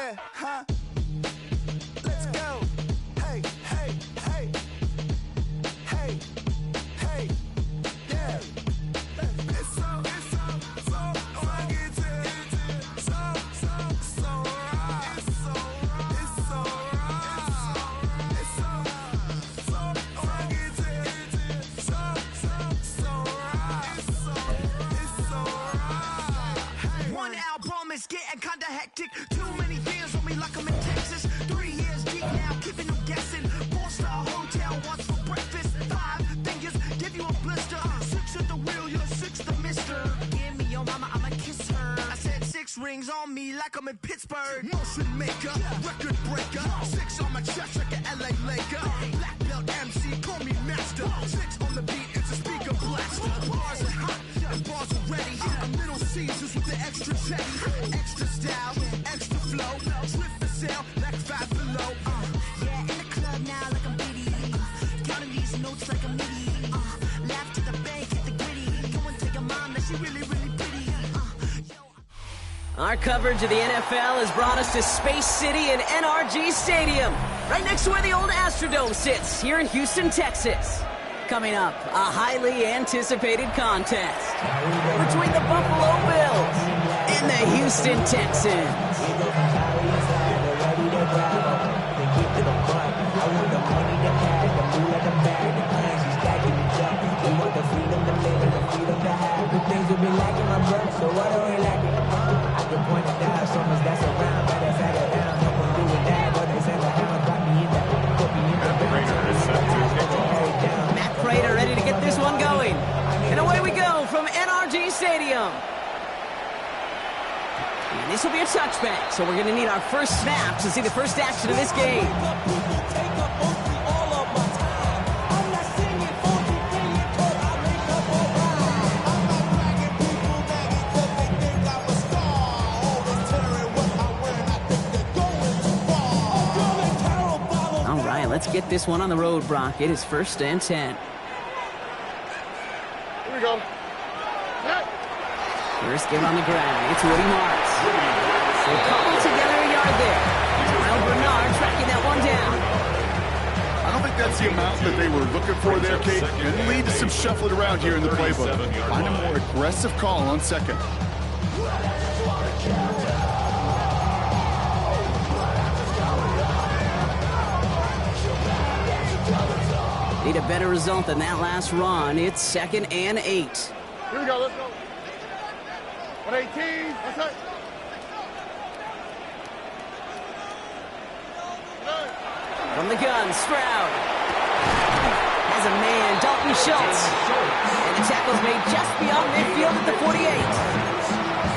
Yeah, huh? Let's go. Hey, hey, hey. Hey, hey, yeah. It's so fucking so right. It's so right. It's so fucking so right. One album is getting kinda hectic. Too many fans on me like I'm in Texas. 3 years deep now, keeping them guessing. 4-star hotel, what's for breakfast? 5 fingers, give you a blister. 6 at the wheel, you're 6 the mister. Give me your mama, I'ma kiss her. I said 6 rings on me like I'm in Pittsburgh. Motion maker, record breaker. 6 on my chest like an LA Laker. Black belt MC, call me master. 6 on the beat, it's a speaker blaster. Bars are hot, and bars are ready. I'm Little Caesars with the extra chetty. Extra style, extra flow. Slip for sale, like 5 below. Yeah, in the club now like I'm Biddy. Counting these notes like a MIDI. Laugh to the bank, hit the gritty. Go and take a mom that she really, really pretty. Our coverage of the NFL has brought us to Space City and NRG Stadium, right next to where the old Astrodome sits, here in Houston, Texas. Coming up, a highly anticipated contest between the Buffalo Bills and the Houston Texans. Prater ready to get this one going. And away we go from NRG Stadium. And this will be a touchback, so we're going to need our first snap to see the first action of this game. All right, let's get this one on the road, Brock. It is 1st and 10. Here we go. First give on the ground. It's Woody Marks. They cobble together a yard there. Kyle Bernard tracking that one down. I don't think that's the amount that they were looking for there, Kate. Going to lead to some shuffling around here in the playbook. Find a more aggressive call on second. Need a better result than that last run. It's 2nd and 8. Here we go, let's go. 118, let's go. From the gun, Stroud has a man, Dalton Schultz. And the tackle's made just beyond midfield at the 48.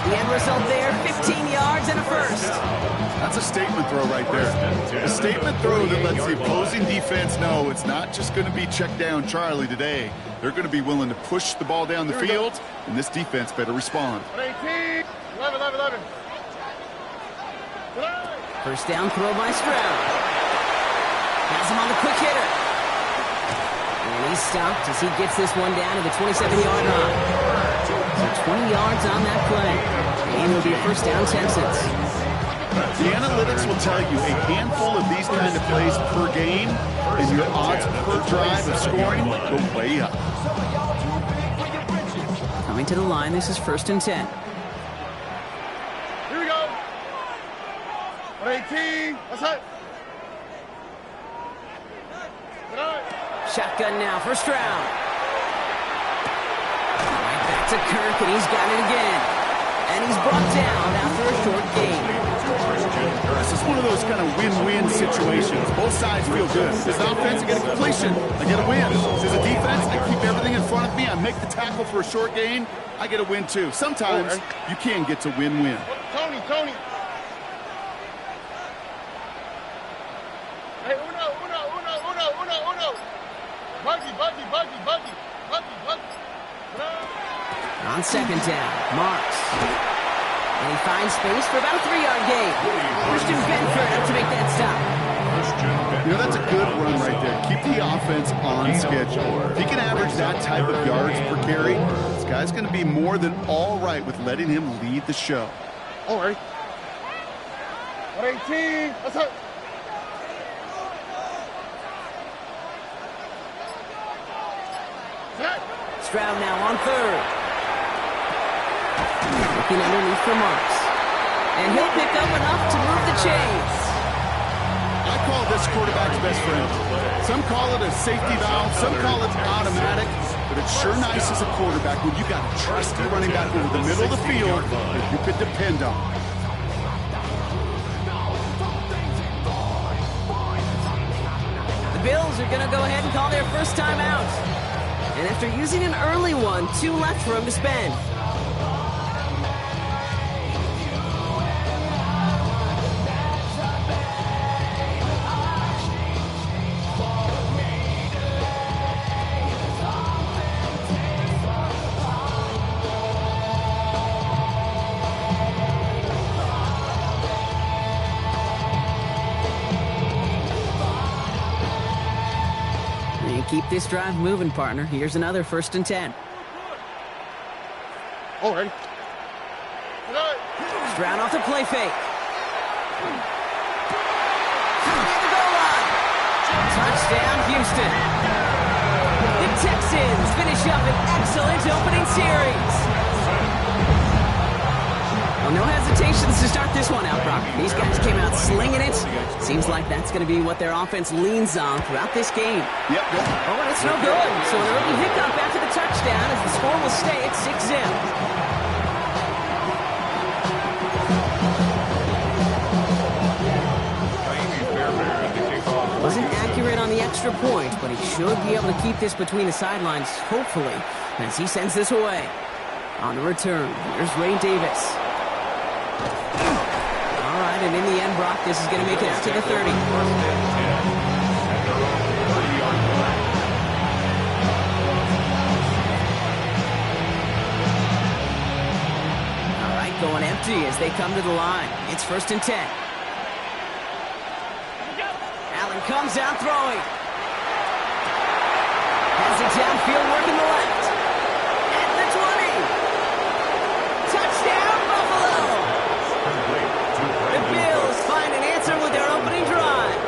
The end result there, 15 yards and a first. That's a statement throw right there. A statement throw that lets the opposing defense know it's not just going to be check down Charlie today. They're going to be willing to push the ball down the field, and this defense better respond. 18, 11. First down throw by Stroud. Has him on the quick hitter. And he's stopped as he gets this one down to the 27-yard line. So 20 yards on that play. And it'll be a first down, Texans. The analytics will tell you a handful of these kind of plays per game, and your odds per drive of scoring go way up. Coming to the line, this is 1st and 10. Here we go. 118, let's hit. Shotgun now for Stroud. Right back to Kirk, and he's got it again. And he's brought down after a short gain. This is one of those kind of win-win situations. Both sides feel good. As an offense, I get a completion. I get a win. As a defense, I keep everything in front of me. I make the tackle for a short gain. I get a win, too. Sometimes you can get to win-win. Tony. Hey, uno. Buggy. On 2nd down, Marks. And he finds space for about a 3-yard gain. Christian Benford up to make that stop. You know, that's a good run right there. Keep the offense on schedule. If he can average that type of yards per carry, this guy's going to be more than all right with letting him lead the show. All right. 118. Let's hit. Stroud now on third. Looking underneath for Marks. And he'll pick up enough to move the chains. I call this quarterback's best friend. Some call it a safety valve, some call it automatic, but it's sure nice as a quarterback when you got a trusty running back over the middle of the field that you could depend on. The Bills are going to go ahead and call their first time out. And after using an early one, 2 left for him to spend. Keep this drive moving, partner. Here's another 1st and 10. Oh, ready. Stroud off the play fake. Near the goal line. Touchdown, Houston. The Texans finish up an excellent opening series. Well, no hesitations to start this one out, Brock. These guys came out slinging it. Seems like that's going to be what their offense leans on throughout this game. Yep. Oh, and it's no good. So an early hiccup after the touchdown as the score will stay at 6-0. Wasn't accurate on the extra point, but he should be able to keep this between the sidelines, hopefully, as he sends this away. On the return, here's Ray Davis. And in the end, Brock, this is going to make it out to the 30. All right, going empty as they come to the line. It's 1st and 10. Allen comes out throwing. Has it downfield, working the left. At the 20. Touchdown, Buffalo. The Bills find an answer with their opening drive.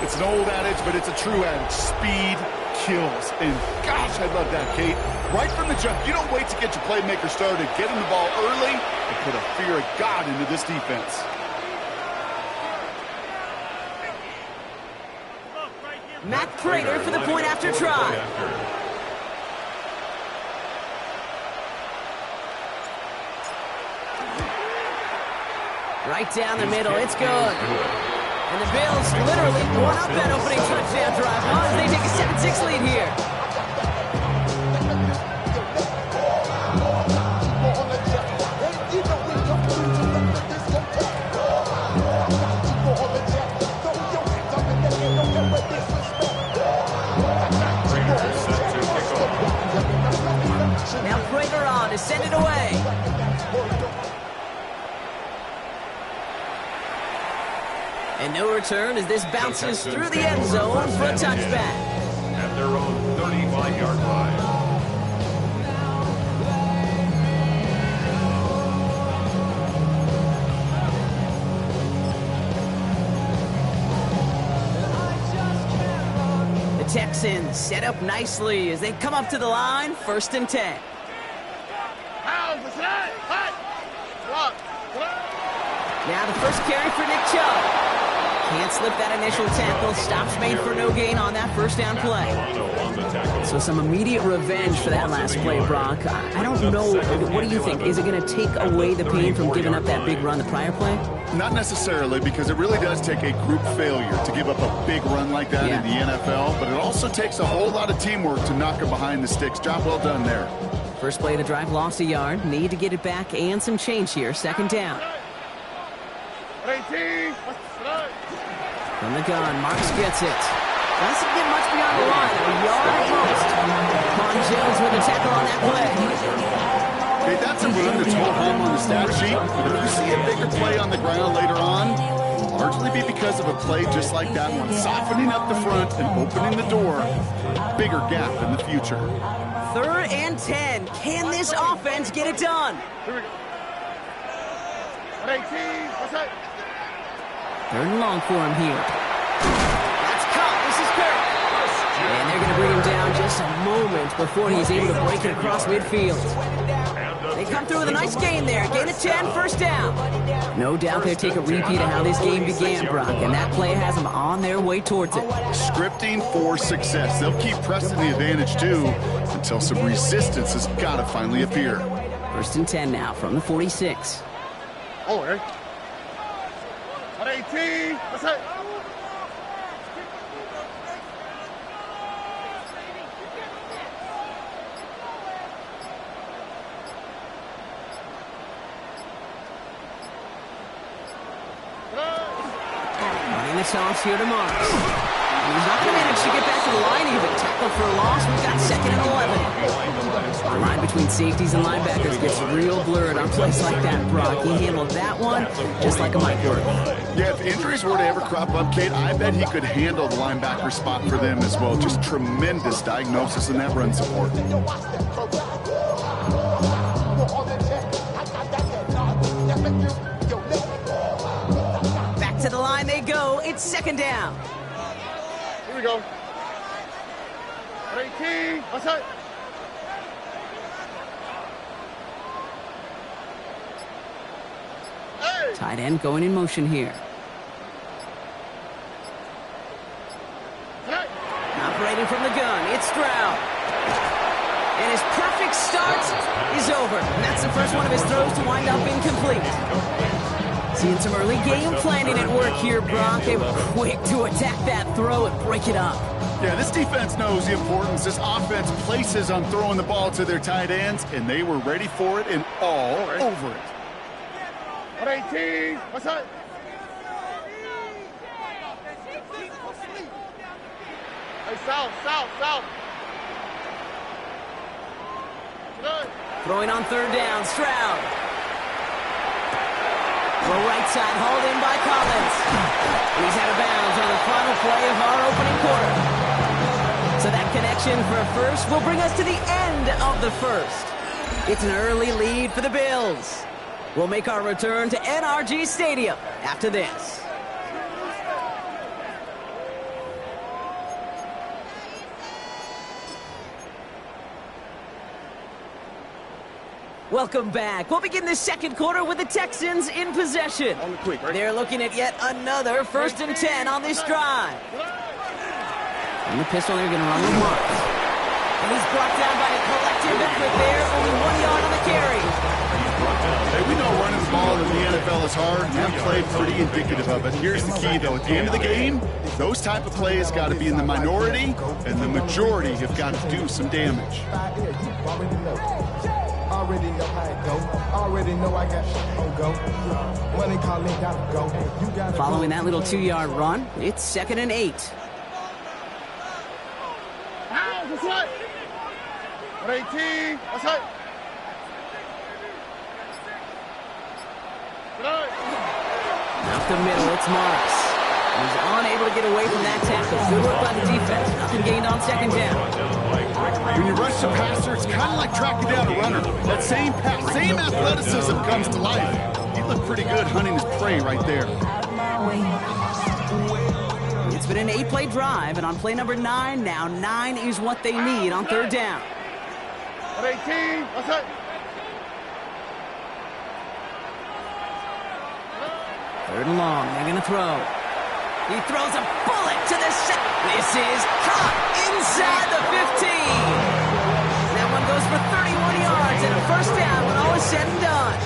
It's an old adage, but it's a true adage. Speed kills. And gosh, I love that, Kate. Right from the jump, you don't wait to get your playmaker started. Get him the ball early and put a fear of God into this defense. Matt Prater for the point after try. Right down the middle, it's good. And the Bills literally won up that opening touchdown drive as they take a 7-6 lead here. Now Prater on to send it away. And no return as this bounces through the end zone for a touchback. At their own 35-yard line. The Texans set up nicely as they come up to the line, 1st and 10. Now the first carry for Nick Chubb. Can't slip that initial tackle. Stops made for no gain on that 1st down play. So some immediate revenge for that last play, Brock. I don't know. What do you think? Is it going to take away the pain from giving up that big run the prior play? Not necessarily, because it really does take a group failure to give up a big run like that in the NFL, but it also takes a whole lot of teamwork to knock it behind the sticks. Job well done there. First play of the drive lost a yard. Need to get it back and some change here. 2nd down. 18. From the gun, Marks gets it. Doesn't get much beyond the line. A yard at most. Con Jones with a tackle on that play. Okay, that's a run that's hold home on the stat sheet. But if you see a bigger play on the ground later on, it'll largely be because of a play just like that one. Softening up the front and opening the door. Bigger gap in the future. 3rd and 10. Can this offense get it done? Here we go. Third and long for him here. That's caught. This is Kirk. And they're going to bring him down just a moment before he's able to break it across midfield. They come through with a nice gain there. Gain of 10, first down. No doubt they'll take a repeat of how this game began, Brock, and that play has them on their way towards it. Scripting for success. They'll keep pressing the advantage, too, until some resistance has got to finally appear. First and 10 now from the 46. Oh, okay. 18. What's that? Running the toss here to Marks. And he's not going to manage to get back to the line even. Tackle for a loss. We've got second and 11. The line between safeties and linebackers gets real blurred on plays like that, Brock. He handled that one just like a microwave. Yeah, if injuries were to ever crop up, Kate, I bet he could handle the linebacker spot for them as well. Just tremendous diagnosis in that run support. Back to the line they go. It's second down. Here we go. 18. What's that? Hey. Tight end going in motion here. Hey. Operating from the gun, it's Stroud. And his perfect start is over. And that's the first one of his throws to wind up incomplete. Seeing some early game planning at work here, Brock. They were quick to attack that throw and break it up. Yeah, this defense knows the importance this offense places on throwing the ball to their tight ends, and they were ready for it and all over it. 18. What's that? Hey, south. Good. Throwing on third down, Stroud. Throw right side, hauled in by Collins. And he's out of bounds on the final play of our opening quarter. So that connection for a first will bring us to the end of the first. It's an early lead for the Bills. We'll make our return to NRG Stadium after this. Welcome back. We'll begin the second quarter with the Texans in possession. They're looking at yet another first and 10 on this drive. And the pistol, they're going to run with Marks. And he's brought down by a collective effort there. Only 1 yard on the carry. Hey, we know running the ball in the NFL is hard. That play pretty indicative of it. Here's the key, though. At the end of the game, those type of plays got to be in the minority, and the majority have got to do some damage. Already know how it go. Already know I got go. Money calling, gotta go. You gotta Following that little 2-yard run, it's second and 8. What's that? 18. What's that? Good. Out the middle, it's Marks. He's unable to get away from that tackle. Good work by the defense. Nothing gained on second down. When you rush the passer, it's kind of like tracking down a runner. That same pass, same athleticism comes to life. He looked pretty good hunting his prey right there. It's been an 8-play drive, and on play number 9, now 9 is what they need on third down. 18. What's that? Third and long, they're going to throw. He throws a bullet to the set. This is caught inside the 15. That one goes for 31 yards and a first down when all is said and done.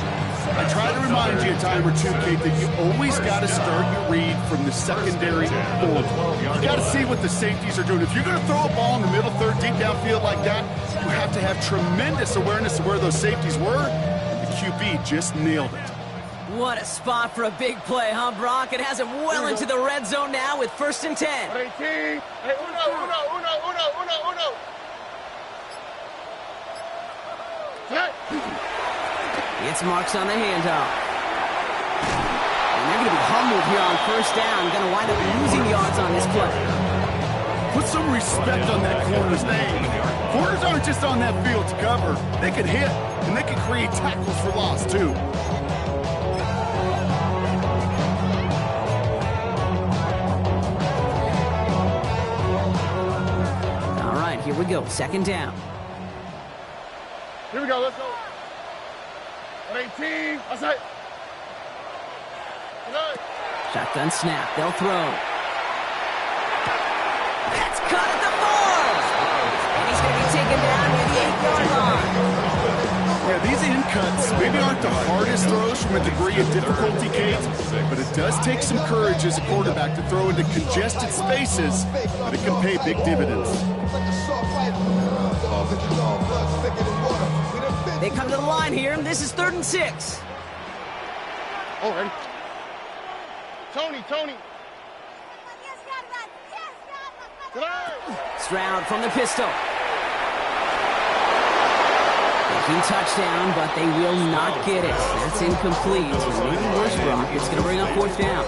I try to remind you a time or two, Kate, that you always got to start your read from the secondary forward. You got to see what the safeties are doing. If you're going to throw a ball in the middle third, deep downfield like that, you have to have tremendous awareness of where those safeties were, and the QB just nailed it. What a spot for a big play, huh, Brock? It has him well into the red zone now with first and 10. 18. Hey, uno. Set. It's Marks on the handoff. And they're going to be humbled here on first down. Going to wind up losing yards on this play. Put some respect on that corner's name. Corners aren't just on that field to cover. They can hit, and they can create tackles for loss, too. go, second down. Here we go, let's go. 18, outside. Shotgun snap, they'll throw. That's caught at the 4! And he's going to be taken down near the 8-yard line. Yeah, these in cuts maybe aren't the hardest throws from a degree of difficulty, Kate, but it does take some courage as a quarterback to throw into congested spaces, but it can pay big dividends. They come to the line here, and this is 3rd and 6. Oh, ready? Tony. Stroud from the pistol. Making touchdown, but they will not get it. That's incomplete. Maybe worse, Brock. It's going to bring up 4th down.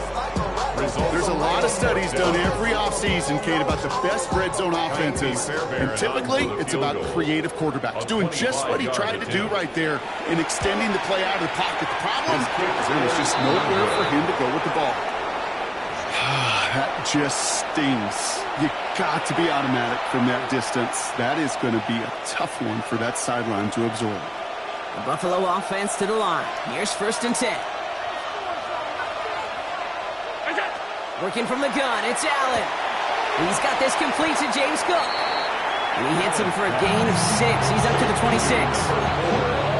There's a lot of studies done every offseason, Kate, about the best red zone offenses. And typically, it's about creative quarterbacks doing just what he tried to do right there in extending the play out of the pocket. The problem is there was just nowhere for him to go with the ball. That just stings. You got to be automatic from that distance. That is going to be a tough one for that sideline to absorb. The Buffalo offense to the line. Here's 1st and 10. Working from the gun, it's Allen. He's got this complete to James Cook. And he hits him for a gain of 6. He's up to the 26.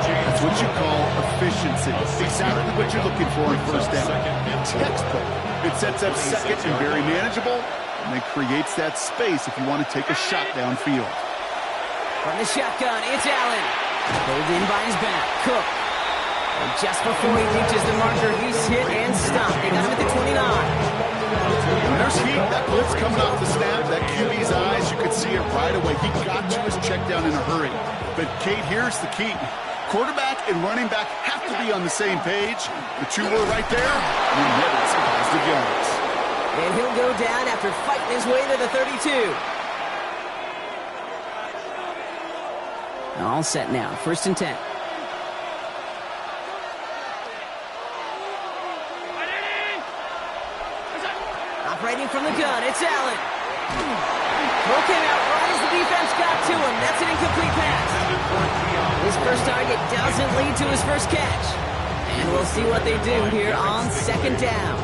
That's what you call efficiency. Exactly what you're looking for in 1st down. Textbook. It sets up 2nd and very manageable, and it creates that space if you want to take a shot downfield. From the shotgun, it's Allen. Pulled in by his back, Cook. And just before he reaches the marker, he's hit and stopped. They got him at the 29. And there's heat. That blitz coming off the snap, that QB's eyes, you could see it right away. He got to his check down in a hurry. But, Kate, here's the key. Quarterback and running back have to be on the same page. The two were right there, and netted some positive yards. And he'll go down after fighting his way to the 32. All set now, 1st and 10. Operating from the gun, it's Allen. Broken out right as the defense got to him. That's an incomplete pass. His first target doesn't lead to his first catch. And we'll see what they do here on 2nd down.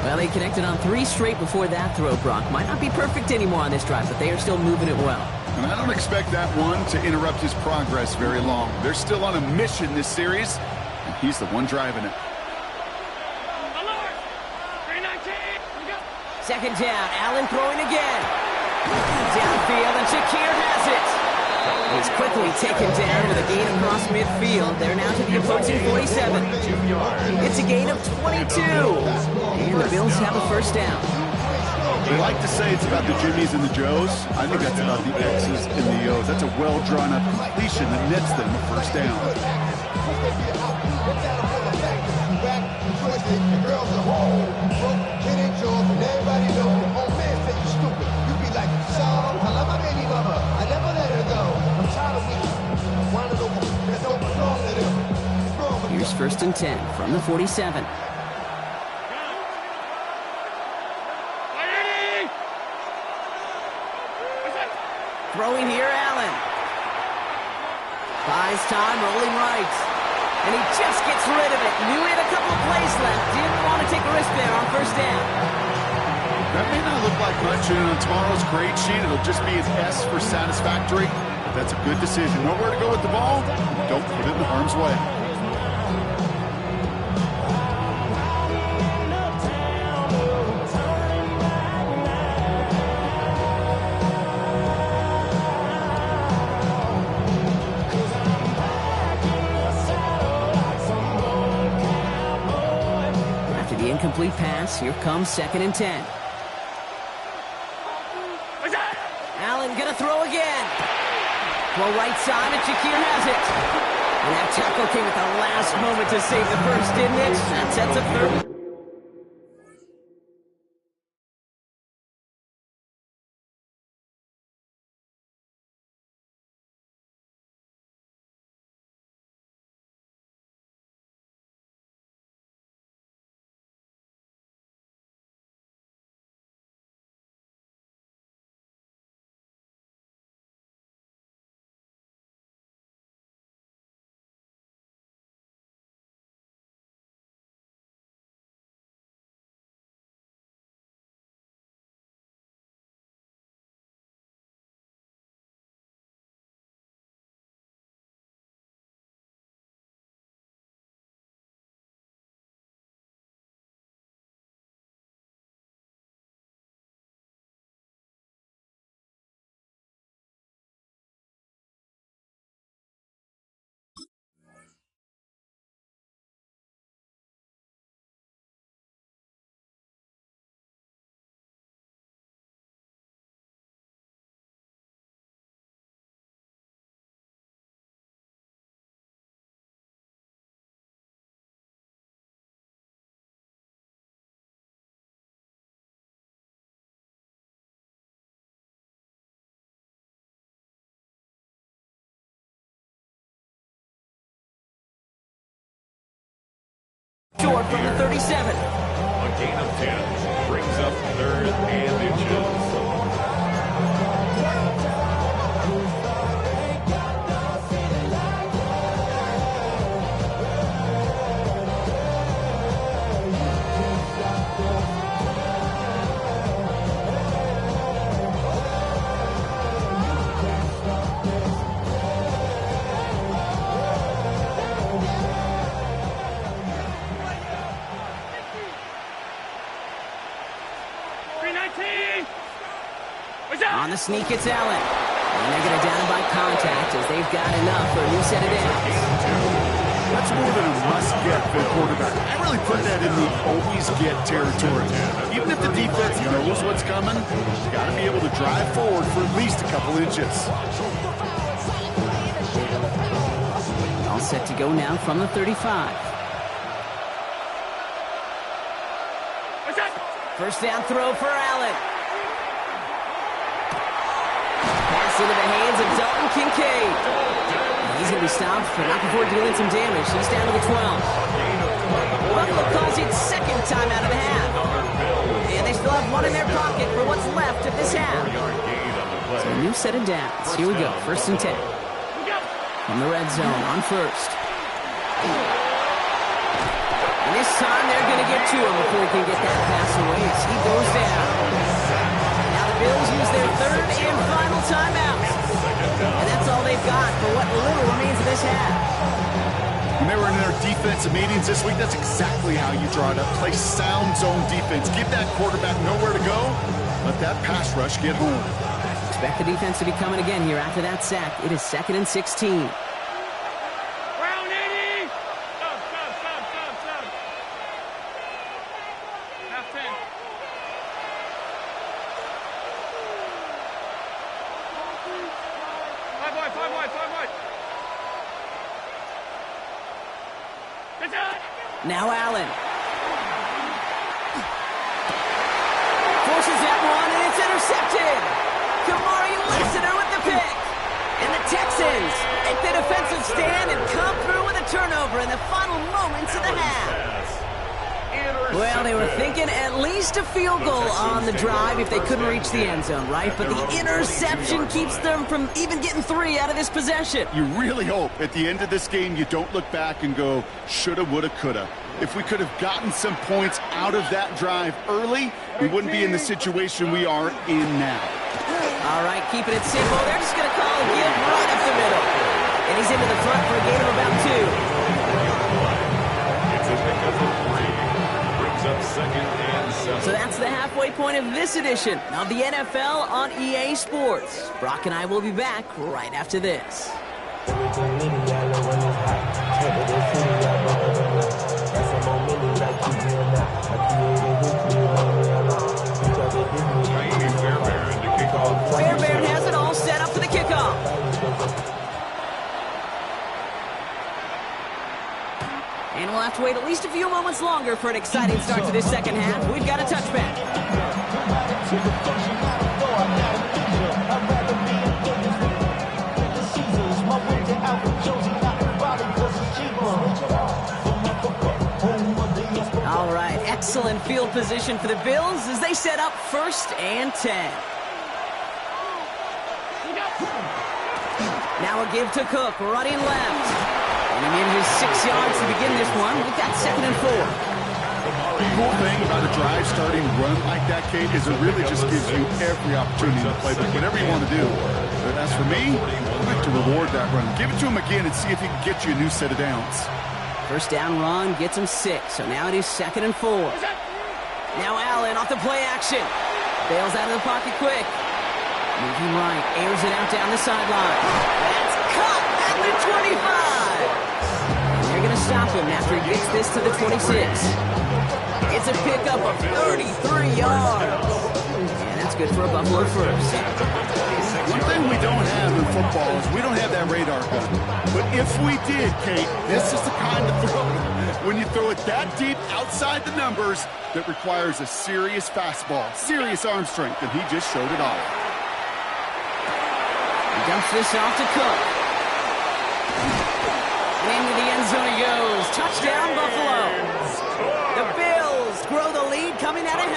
Well, they connected on 3 straight before that throw, Brock. Might not be perfect anymore on this drive, but they are still moving it well. And I don't expect that one to interrupt his progress very long. They're still on a mission this series, and he's the one driving it. 2nd down, Allen throwing again. Downfield, and Shakir has it. He's quickly taken down with a gain across midfield. They're now to the opposing 47. It's a gain of 22. And the Bills have a 1st down. We like to say it's about the Jimmies and the Joes. I think that's about the X's and the O's. That's a well-drawn-up completion that nets them a 1st down. Here's 1st and 10 from the 47. Throwing here, Allen. Buys time, rolling right. And he just gets rid of it. Knew he had a couple plays left. Didn't want to take a risk there on 1st down. That may not look like much, and on tomorrow's grade sheet, it'll just be an S for satisfactory. That's a good decision. Nowhere to go with the ball. Don't put it in harm's way. After the incomplete pass, here comes 2nd and 10. Allen gonna throw again. Throw right side, and Shakir has it. And that tackle came at the last moment to save the 1st, didn't it? That sets up 3rd. short from the 37. A gain of 10 brings up 3rd and inches. On the sneak, it's Allen. And they're going to down him by contact as they've got enough for a new set of downs. That's more than a must-get for a quarterback. I really put that in the always-get territory. Even if the defense knows what's coming, you got to be able to drive forward for at least a couple inches. All set to go now from the 35. First down throw for Allen. Pass into the hands of Dalton Kincaid. He's going to be stopped, but not before dealing some damage. He's down to the 12. Buffalo calls it second time out of the half. And they still have one in their pocket for what's left of this half. So a new set of downs. Here we go, 1st and 10. From the red zone on first. And this time they're going to get to him before he can get that pass away as he goes down. Now the Bills use their 3rd and final timeout. And that's all they've got for what little remains of this half. When they were in their defensive meetings this week, that's exactly how you draw it up. Play sound zone defense. Give that quarterback nowhere to go. Let that pass rush get home. Expect the defense to be coming again here after that sack. It is 2nd and 16. Now Allen. Forces that one, and it's intercepted. Kamari Listener with the pick. And the Texans make the defensive stand and come through with a turnover in the final moments of the half. Well, they were thinking at least a field goal on the drive if they couldn't reach the end zone, right? But the interception keeps them from even getting 3 out of this possession. You really hope at the end of this game you don't look back and go, shoulda, woulda, coulda. If we could have gotten some points out of that drive early, we wouldn't be in the situation we are in now. All right, keeping it simple. They're just going to call a give right up the middle. And he's into the front for a gain of about 2. It's a pickup of 3. Brings up 2nd and 7. So that's the halfway point of this edition of the NFL on EA Sports. Brock and I will be back right after this. Fairbairn has it all set up for the kickoff. And we'll have to wait at least a few moments longer for an exciting start to this second half. We've got a touchback. All right, excellent field position for the Bills as they set up 1st and 10. Now a give to Cook, running left. And he manages 6 yards to begin this one. We've got 2nd and 4. The cool thing about a drive starting run like that, Kate, is it really just gives you every opportunity to play whatever you want to do. But as for me, I'd like to reward that run. Give it to him again and see if he can get you a new set of downs. First down run gets him 6, so now it is 2nd and 4. Now Allen off the play action. Bails out of the pocket quick. Moving right, airs it out down the sideline. That's caught at the 25. And they're going to stop him after he gets this to the 26. It's a pickup of 33 yards. And that's good for a Buffalo first. One thing we don't have in football is we don't have that radar gun. But if we did, Kate, this is the kind of throw, when you throw it that deep outside the numbers, that requires a serious fastball, serious arm strength, and he just showed it off. He dumps this off to Cook. Into the end zone he goes. Touchdown, Buffalo.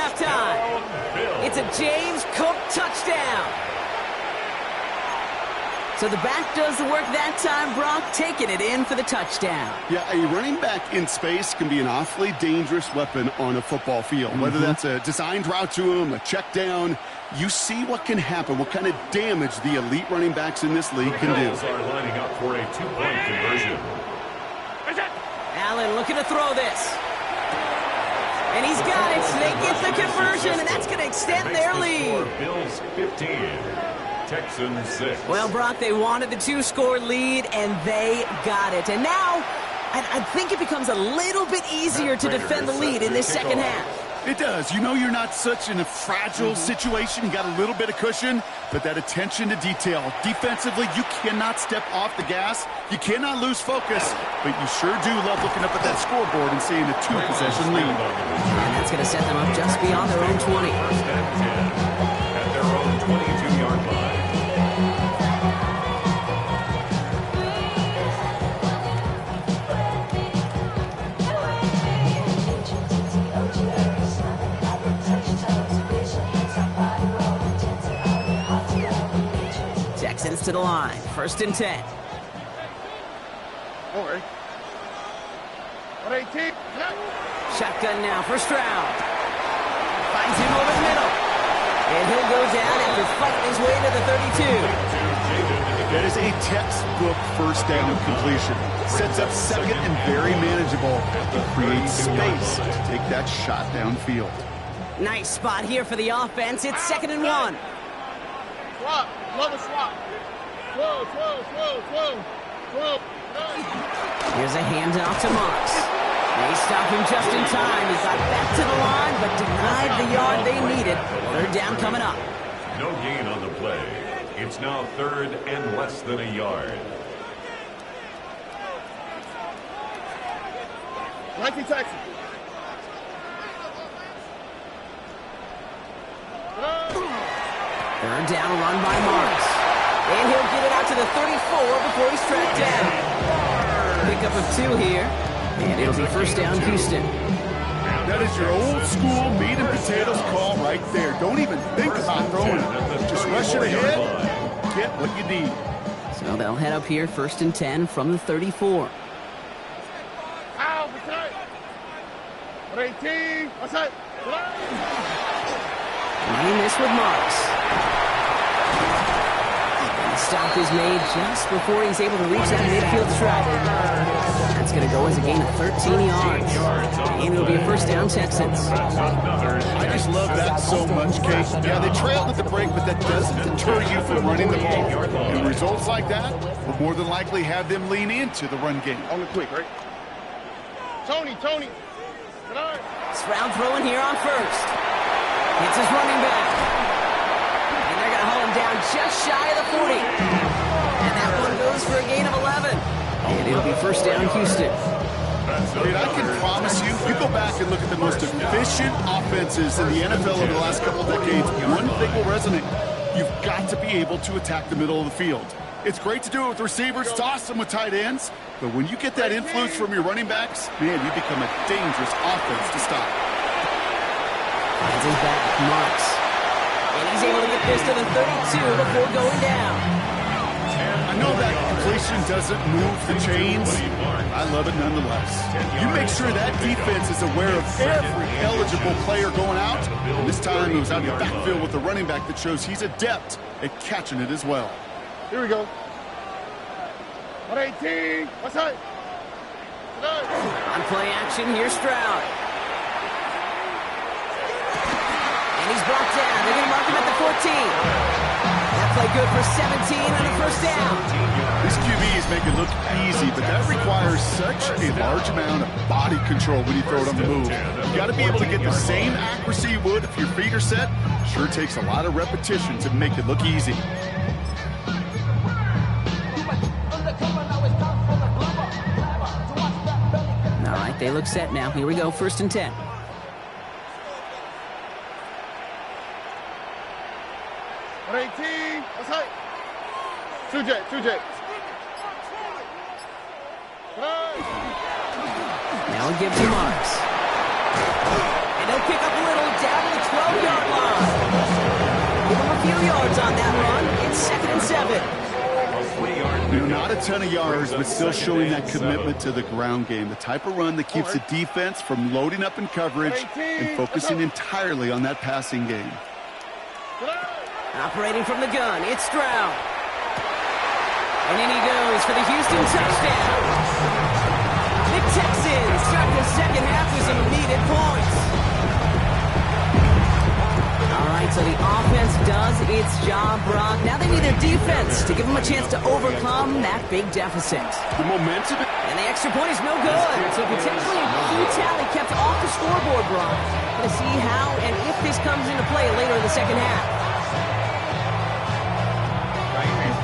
halftime. It's a James Cook touchdown. So the back does the work that time, Brock, taking it in for the touchdown. Yeah, a running back in space can be an awfully dangerous weapon on a football field. Whether that's a designed route to him, a check down, you see what can happen, what kind of damage the elite running backs in this league can do. The Bills are lining up for a 2-point conversion. Allen looking to throw this. And he's got it. They get the conversion, and that's going to extend their lead. Bills 15. Texans 6. Well, Brock, they wanted the 2-score lead, and they got it. And now, I think it becomes a little bit easier to defend the lead in this second half. It does. You know you're not such in a fragile situation. You got a little bit of cushion, but that attention to detail. Defensively, you cannot step off the gas. You cannot lose focus, but you sure do love looking up at that scoreboard and seeing a 2-possession lead. And that's going to set them up just beyond their own 20. First and 10 at their own 22-yard line. Texans to the line. First and 10. Over. 118. Shotgun now for Stroud. Finds him over the middle. And he'll go down after fighting his way to the 32. That is a textbook first down completion. Sets up second and very manageable. It creates space to take that shot downfield. Nice spot here for the offense. It's 2nd and 1. Swap. Love a swap. 12. Here's a handoff to Marks. They stop him just in time. He got back to the line, but denied the yard they needed. Third down coming up. No gain on the play. It's now 3rd and less than a yard. 19 Texans. Third down, run by Marks. And he'll get it out to the 34 before he's tracked down. Pickup of 2 here. And it'll be first down, Houston. That is your old school meat and potatoes call right there. Don't even think about throwing it. Just rush it ahead, get what you need. So they'll head up here, 1st and 10 from the 34. Ow, protect. 118. What's that? Playing this with Marks. And the stop is made just before he's able to reach that midfield stride. That's going to go as a gain of 13 yards. And it'll be a first down, Texans. I just love that so much, Kate. Yeah, they trailed at the break, but that doesn't deter you from running the ball. And results like that will more than likely have them lean into the run game. On the quick, right? Tony. Stroud throwing here on first. Hits his running back. And they're going to haul him down just shy of the 40. And that one goes for a gain of 11. And it'll be first down, Houston. Dude, I can promise you, you go back and look at the most efficient offenses in the NFL over the last couple of decades, one thing will resonate. You've got to be able to attack the middle of the field. It's great to do it with receivers, toss them with tight ends, but when you get that influence from your running backs, man, you become a dangerous offense to stop. Finds his back, Marks. And he's able to get this to the 32 before going down. I know that completion doesn't move the chains. I love it nonetheless. You make sure that defense is aware of every eligible player going out. And this time he was out in the backfield with the running back that shows he's adept at catching it as well. Here we go. 118. What's that? On play action, here's Stroud. And he's brought down. They're going to mark him at the 14. That play good for 17 and a first down. These QBs make it look easy, but that requires such a large amount of body control when you throw it on the move. You got to be able to get the same accuracy you would if your feet are set. Sure takes a lot of repetition to make it look easy. All right, they look set now. Here we go, 1st and 10. What's that? 2 J. Now it gives to Marks. And they'll pick up a little down to the 2 yards on that run. It's 2nd and 7. You know, not a ton of yards, but still showing that commitment to the ground game. The type of run that keeps the defense from loading up in coverage and focusing entirely on that passing game. Operating from the gun, it's Stroud. And in he goes for the Houston touchdown. The Texans start the second half with some needed points. All right, so the offense does its job, Brock. Now they need their defense to give them a chance to overcome that big deficit. The momentum. And the extra point is no good. So potentially a key tally kept off the scoreboard, Brock. Going to see how and if this comes into play later in the second half.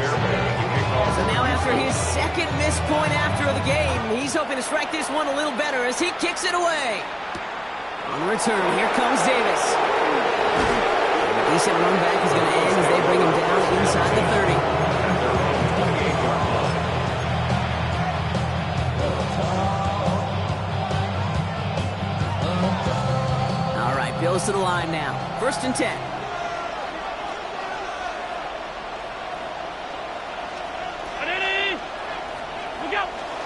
So now after his second missed point after the game, he's hoping to strike this one a little better as he kicks it away. On the return, here comes Davis. The decent run back is going to end as they bring him down inside the 30. All right, Bills to the line now. 1st and 10.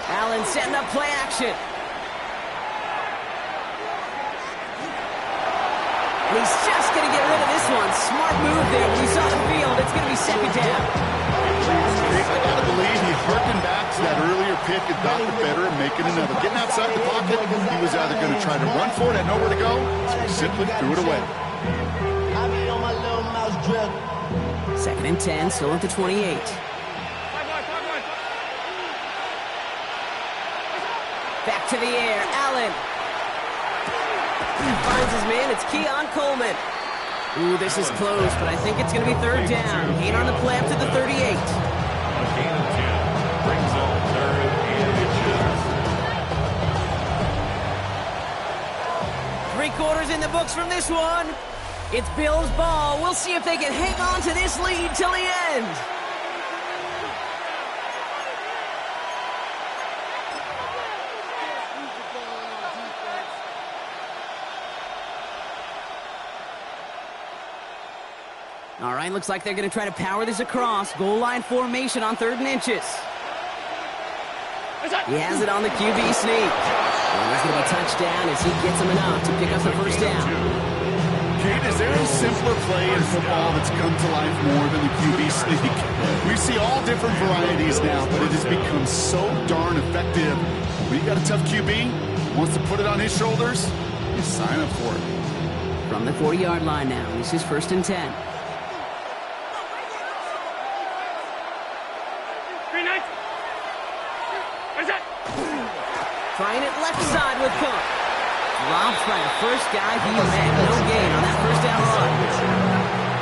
Allen setting up play action. He's just going to get rid of this one. Smart move there. When you saw the field, it's going to be 2nd down. I got to believe he harkened back to that earlier pick and got the better and making another. Getting outside the pocket, he was either going to try to run for it, had nowhere to go, so he simply threw it away. 2nd and 10, still at the 28. Back to the air, Allen. He finds his man, it's Keon Coleman. Ooh, this is close, but I think it's going to be 3rd down. Gain on the play up to the 38. A gain of 10 brings up 3rd and inches. 3 quarters in the books from this one. It's Bills ball. We'll see if they can hang on to this lead till the end. All right, looks like they're going to try to power this across. Goal line formation on 3rd and inches. He has it on the QB sneak. And there's going to be a touchdown as he gets him enough to pick up the 1st down. Kate, is there a simpler play in football that's come to life more than the QB sneak? We see all different varieties now, but it has become so darn effective. When you got a tough QB, wants to put it on his shoulders, you sign up for it. From the 40-yard line now, this is 1st and 10. Trying it left side with Cook. Dropped by the first guy. He had no gain on that 1st down run.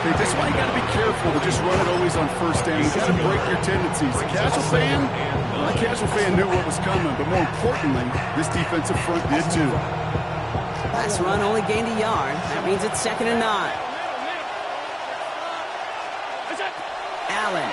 Hey, this is why you got to be careful to just run it always on 1st down. You got to break your tendencies. The casual fan knew what was coming, but more importantly, this defensive front did too. Last run only gained a yard. That means it's 2nd and 9. Allen.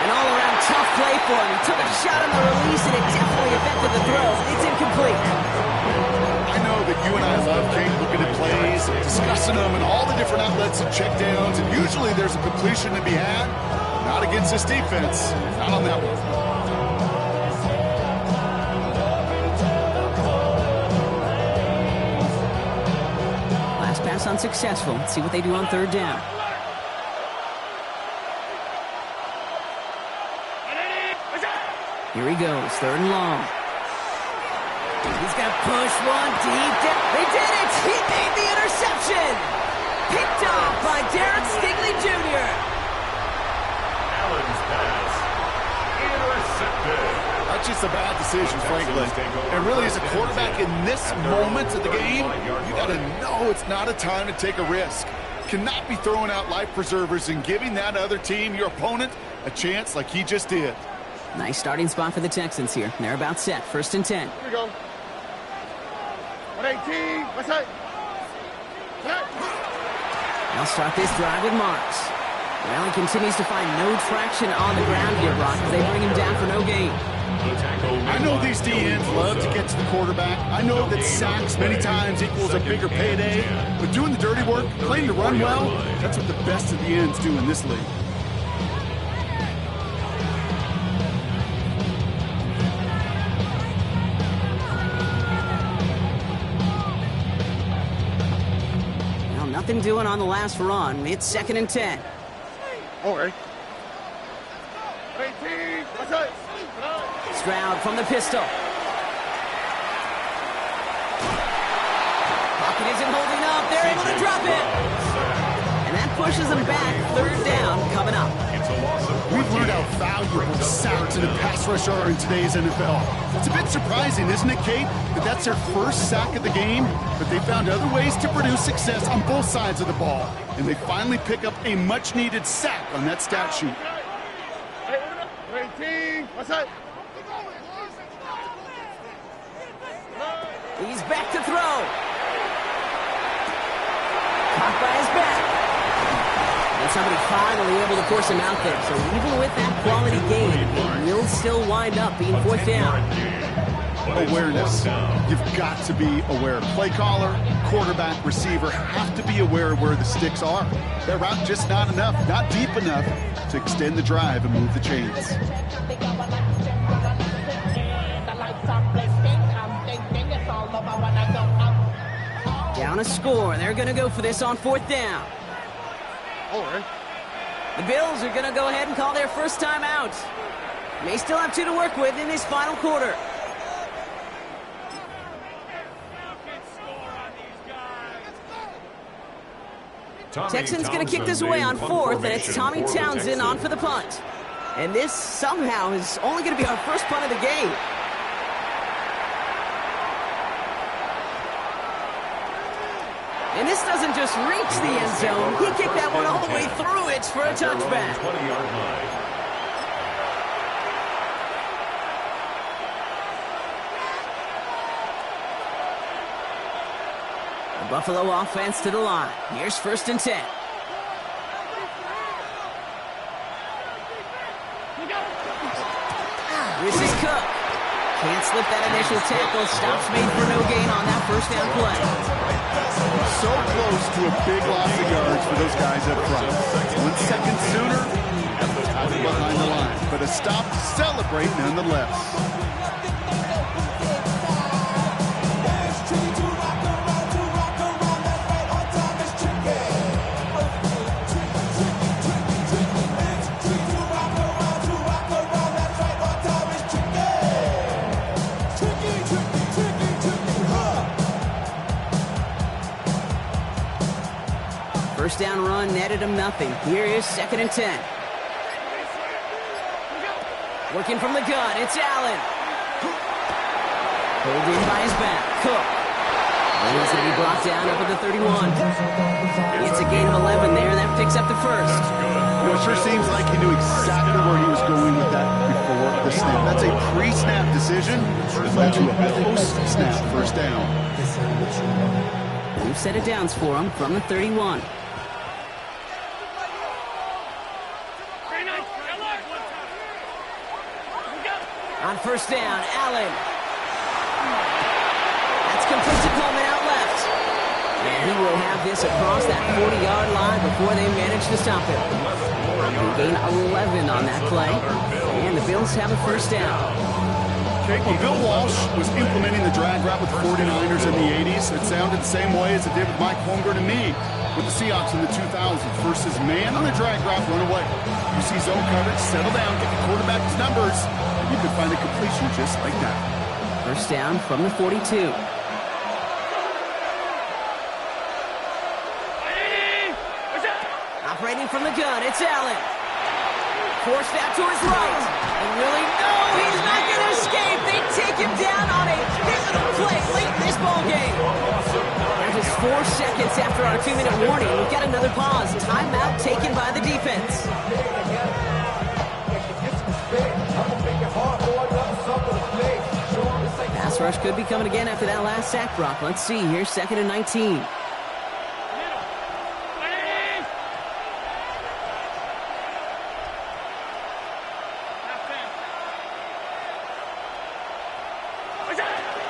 An all-around tough play for him. He took a shot on the release, and it definitely affected the throw. It's incomplete. I know that you and I love, Kate, looking at plays, discussing them, and all the different outlets and checkdowns, and usually there's a completion to be had. Not against this defense. Not on that one. Last pass unsuccessful. Let's see what they do on 3rd down. Here he goes, 3rd and long. He's going to push one deep down. They did it! He made the interception! Picked off by Derek Stingley Jr. Allen's pass intercepted. That's just a bad decision, frankly. And really, as a quarterback in this moment of the game, you got to know it's not a time to take a risk. Cannot be throwing out life preservers and giving that other team, your opponent, a chance like he just did. Nice starting spot for the Texans here. They're about set. 1st and 10. Here we go. 118. What's that? They'll start this drive with Marks. Well, he continues to find no traction on the ground here, Brock, as they bring him down for no gain. I know these D-ends love to get to the quarterback. I know that sacks many times equals a bigger payday. But doing the dirty work, playing to run well, that's what the best of the ends do in this league. Well, nothing doing on the last run. It's 2nd and 10. All right. 18. What's that? Stroud from the pistol. Pocket isn't holding up. They're able to drop it. And that pushes them back. 3rd down coming up. We've learned how valuable sacks and the pass rush are in today's NFL. It's a bit surprising, isn't it, Kate, that that's their first sack of the game, but they found other ways to produce success on both sides of the ball. And they finally pick up a much-needed sack on that stat sheet. 18. What's that? He's back to throw. Caught by his back. And somebody finally able to force him out there. So even with that quality game, it will still wind up being 4th down. Awareness. You've got to be aware. Play caller, quarterback, receiver have to be aware of where the sticks are. That route just not enough, not deep enough to extend the drive and move the chains. Down a score. They're going to go for this on 4th down. All right. The Bills are going to go ahead and call their first time out. May still have 2 to work with in this final quarter. Texans going to kick this away on 4th, and it's Tommy Townsend on for the punt. And this somehow is only going to be our first punt of the game. And this doesn't just reach the end zone. He kicked that one all the way through it for a touchback. 20-yard line. The Buffalo offense to the line. Here's 1st and 10. This is Cook. Can't slip that initial tackle. Stops made for no gain on that 1st down play. So close to a big loss of yards for those guys up front. 1 second sooner, behind the line. But a stop to celebrate nonetheless. First down run netted him nothing. Here is 2nd and 10. Working from the gun, it's Allen. Pulled in by his back, Cook. And he's going to be brought down up at the 31. It's a gain of 11 there. That picks up the 1st. You know, it sure seems like he knew exactly where he was going with that before the snap. That's a pre-snap decision that led to a post-snap 1st down. New set of downs for him from the 31. On 1st down, Allen. That's complete to Coleman out left. And he will have this across that 40-yard line before they manage to stop him. They gain 11 on that play. And the Bills have a 1st down. When Bill Walsh was implementing the drag route with the 49ers in the 80s, it sounded the same way as it did with Mike Holmgren and me with the Seahawks in the 2000s. Versus man on the drag route, run away. You see zone coverage, settle down, get the quarterback his numbers, and you can find a completion just like that. 1st down from the 42. Operating from the gun, it's Allen. Forced out to his right. And really, no, he's not going to escape. They take him down on a pivotal play late in this ball game. There's just 4 seconds after our 2-minute warning. We've got another pause. Timeout taken by the defense. Pass rush could be coming again after that last sack, Brock. Let's see. Here's 2nd and 19.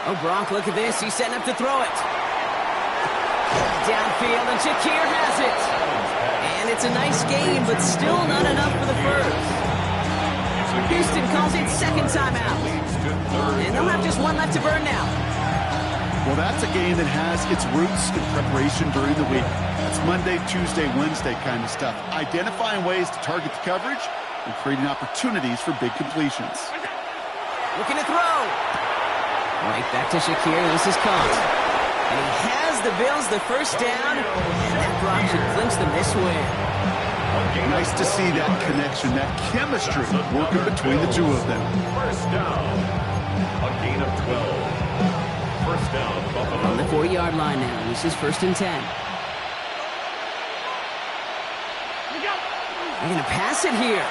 Oh, Brock, look at this. He's setting up to throw it. Downfield, and Shakir has it. And it's a nice game, but still not enough for the first. Houston calls it second timeout. And they'll have just one left to burn now. Well, that's a game that has its roots in preparation during the week. It's Monday, Tuesday, Wednesday kind of stuff. Identifying ways to target the coverage and creating opportunities for big completions. Looking to throw. Right back to Shakir. This is caught. And he has the Bills the first down. And that Brock should clinch them this win. Nice to see that connection, that chemistry working between the two of them. First down. A gain of 12. First down, Buffalo. On the 40-yard line now. This is 1st and 10. They're going to pass it here.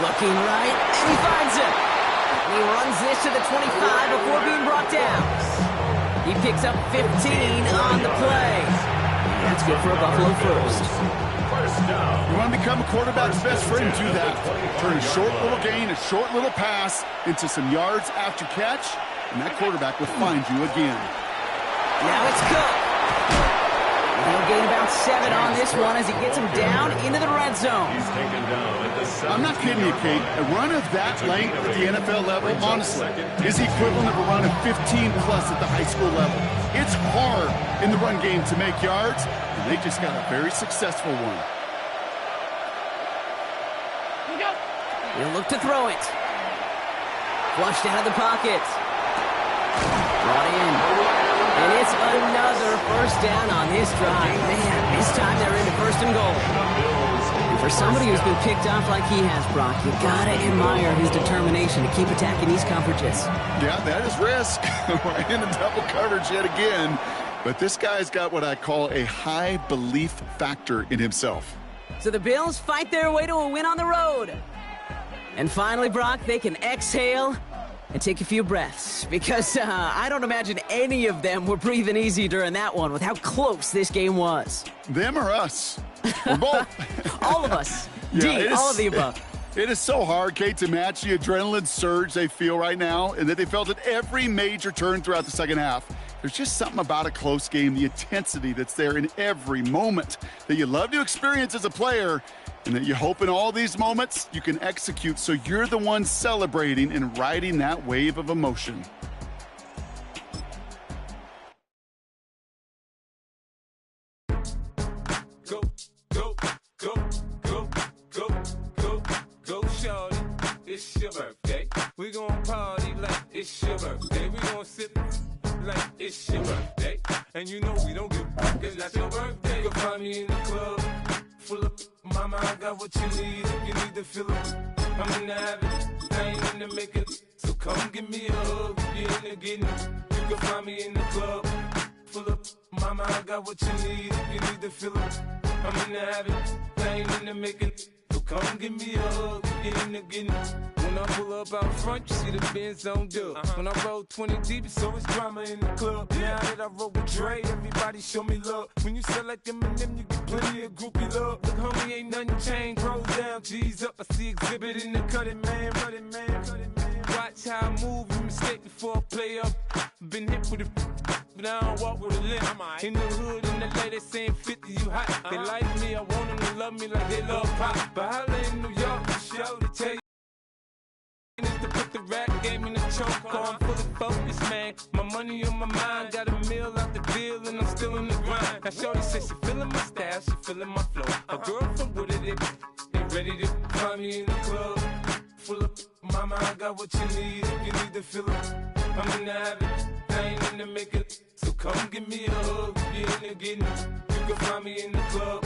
Looking right, and he finds him. And he runs this to the 25 before being brought down. He picks up 15 on the play. And that's good for a Buffalo first. You want to become a quarterback's best friend, do that. Turn a short little gain, a short little pass into some yards after catch, and that quarterback will find you again. Now it's Cook. He'll gain about 7 on this one as he gets him down into the red zone. He's taken down at the 7. I'm not kidding you, Kate. A run of that length at the NFL level, honestly, is the equivalent of a run of 15-plus at the high school level. It's hard in the run game to make yards, and they just got a very successful one. He'll look to throw it. Flushed out of the pocket. Brought in. And it's another first down on this drive. Man, this time they're into 1st and goal. And for somebody who's been picked off like he has, Brock, you gotta admire his determination to keep attacking these coverages. Yeah, that is risk. We're in the double coverage yet again. But this guy's got what I call a high belief factor in himself. So the Bills fight their way to a win on the road. And finally, Brock, they can exhale and take a few breaths, because I don't imagine any of them were breathing easy during that one with how close this game was. Them or us? We're both. All of us. Yeah, all of the above. It is so hard, Kate, to match the adrenaline surge they feel right now and that they felt at every major turn throughout the second half. There's just something about a close game, the intensity that's there in every moment that you love to experience as a player, and that you hope in all these moments you can execute so you're the one celebrating and riding that wave of emotion. Go, go, go, go, go, go, go, shorty. It's your birthday. We gon' party like it's your birthday. We gon' sip like it's your birthday. And you know we don't give a cause that's your birthday. You'll find me in the club, full of mama, I got what you need. If you need to fill it, I'm in the habit, I ain't in the making. So come give me a hug, if you're in the getting. You can find me in the club, full of mama, I got what you need. If you need to fill it, I'm in the habit, I ain't in the making. So come give me a hug, if you're in the getting. When I pull up out front, you see the Benz on dub. When I roll 20 deep, it's always drama in the club. Now that I roll with Dre, everybody show me love. When you sell like Eminem, you get plenty of groupie love. Look, homie, ain't nothing changed. Roll down, G's up. I see exhibit in the cutting, man. Running, man. Watch how I move, you mistake before I play up. Been hit with a but I don't walk with a limp. In the hood, in the lady saying 50, you hot. They like me, I want them to love me like they love pop. But holla in New York, the show to tell you. To put the rap game in the choke on, fully focused, man. My money on my mind, got a meal out the deal, and I'm still in the grind. Now shorty says she feeling my style, she feeling my flow. A girl from Wooded, they ready to find me in the club. Full of mama, I got what you need. If you need to fill it, I'm in the habit, I ain't in the making. So come give me a hug, if you're in the getting. You can find me in the club.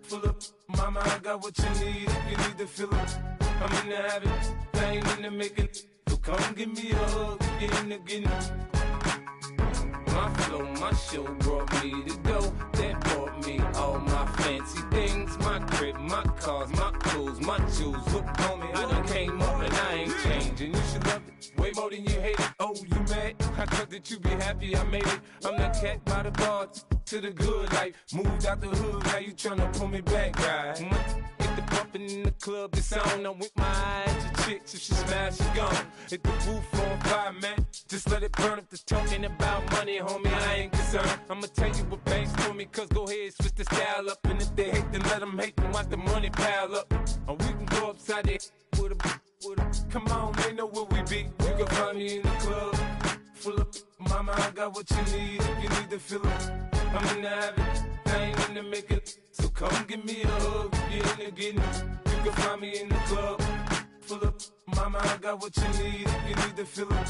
Full of mama, I got what you need. If you need to fill it, I'm in the habit, I ain't in the making. So come give me a hug, if you're in the getting. My flow, my show brought me to go. That brought me all my fancy things. My crib, my cars, my clothes, my jewels. Look, homie, I done came up and I ain't changing. You should love it way more than you hate it. Oh, you mad? I thought that you be happy I made it. I'm that cat by the bar to the good life. Moved out the hood, now you tryna pull me back, right? Get the bumping in the club, it's on. I'm with my eyes to chicks, if she smash, she gone. Hit the roof on fire, man. Just let it burn. If they're talking about money, homie, I ain't concerned. I'ma tell you what banks for me, cause go ahead, switch the style up. And if they hate, then let them hate, then watch the money pile up. Or we can go upside there with a. Come on, they know where we be. You can find me in the club, full of mama, I got what you need. If you need to fill up, I'm in the habit, I ain't in the making. So come give me a hug, if you're in the getting. You can find me in the club, full of mama, I got what you need. If you need to fill up,